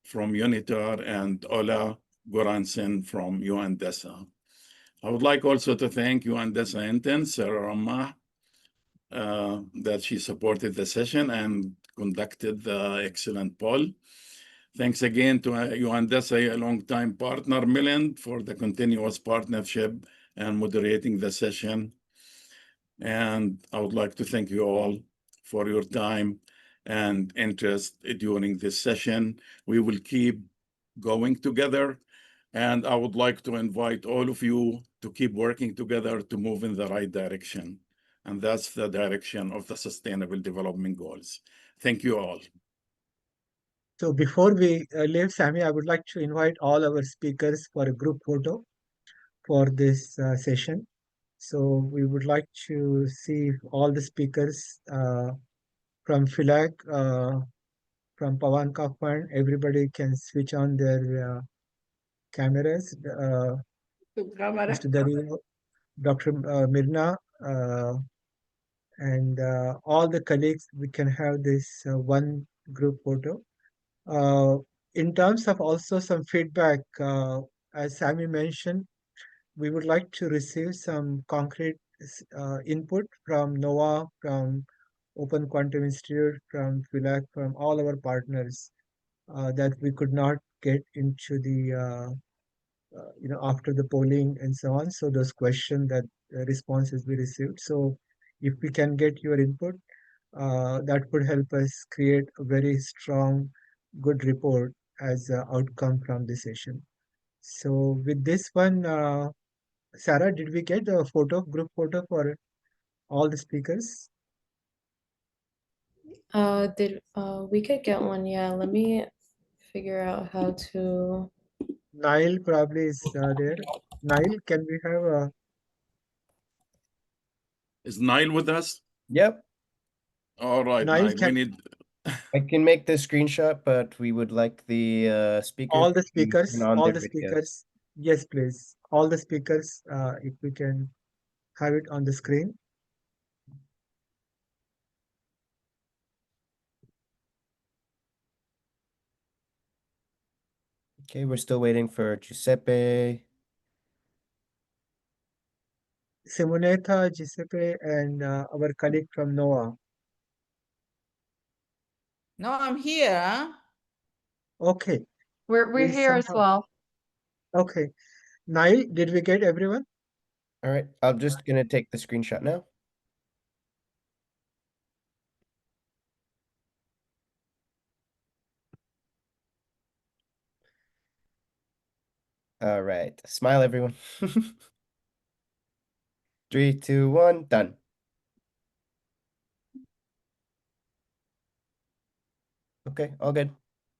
from UNITAR and Ola Goransen from Yuandesa. I would like also to thank Yuandesa intern, Sarah Ramah, that she supported the session and conducted the excellent poll. Thanks again to Yuandesa, a longtime partner, Milan, for the continuous partnership and moderating the session. And I would like to thank you all for your time and interest during this session. We will keep going together, and I would like to invite all of you to keep working together to move in the right direction. And that's the direction of the Sustainable Development Goals. Thank you all. So before we leave, Sammy, I would like to invite all our speakers for a group photo for this session. So we would like to see all the speakers from FELAC, from Pawanka Fund. Everybody can switch on their cameras, Mr. Dario, Dr. Mirna, and all the colleagues, we can have this one group photo. In terms of also some feedback, as Sammy mentioned, we would like to receive some concrete input from NOAA, from Open Quantum Institute, from PHILAC, from all our partners that we could not get into the after the polling and so on. So those questions that responses we received. So if we can get your input, that would help us create a very strong, good report as an outcome from this session. So with this one, Sarah, did we get a group photo for all the speakers? We could get one, yeah. Let me figure out how to. Nile probably is there. Nile, can we have a Is Nile with us? Yep, All right, Nile? Nile, we need, I can make the screenshot, but we would like the speakers. All the to be speakers, on all their the videos. speakers. Yes, please. All the speakers, if we can have it on the screen. Okay, we're still waiting for Giuseppe. Simonetta, Giuseppe, and our colleague from NOAA. No, I'm here. Okay, We're we here as somehow- well. okay. Nile, did we get everyone? All right, I'm just gonna take the screenshot now. All right, smile everyone. 3, 2, 1, done. Okay, all good.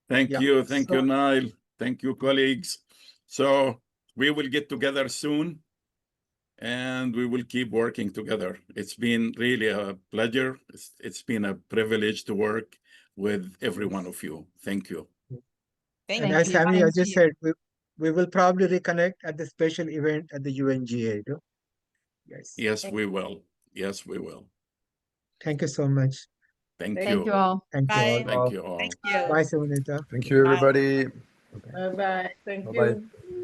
thank Yeah, you, thank you, so- Nile. Thank you, colleagues. So we will get together soon and we will keep working together. It's been really a pleasure. It's been a privilege to work with every one of you. Thank you. Thank And you. as Sammy, Thank I just you. said, we will probably reconnect at the special event at the UNGA. No? Yes. Yes, we will. Yes, we will. Thank you so much. Thank Thank you. you all. Thank you all. Bye. Thank you all. Thank you. Bye, Simonetta. Thank you, everybody. Bye-bye. Thank Bye-bye. you.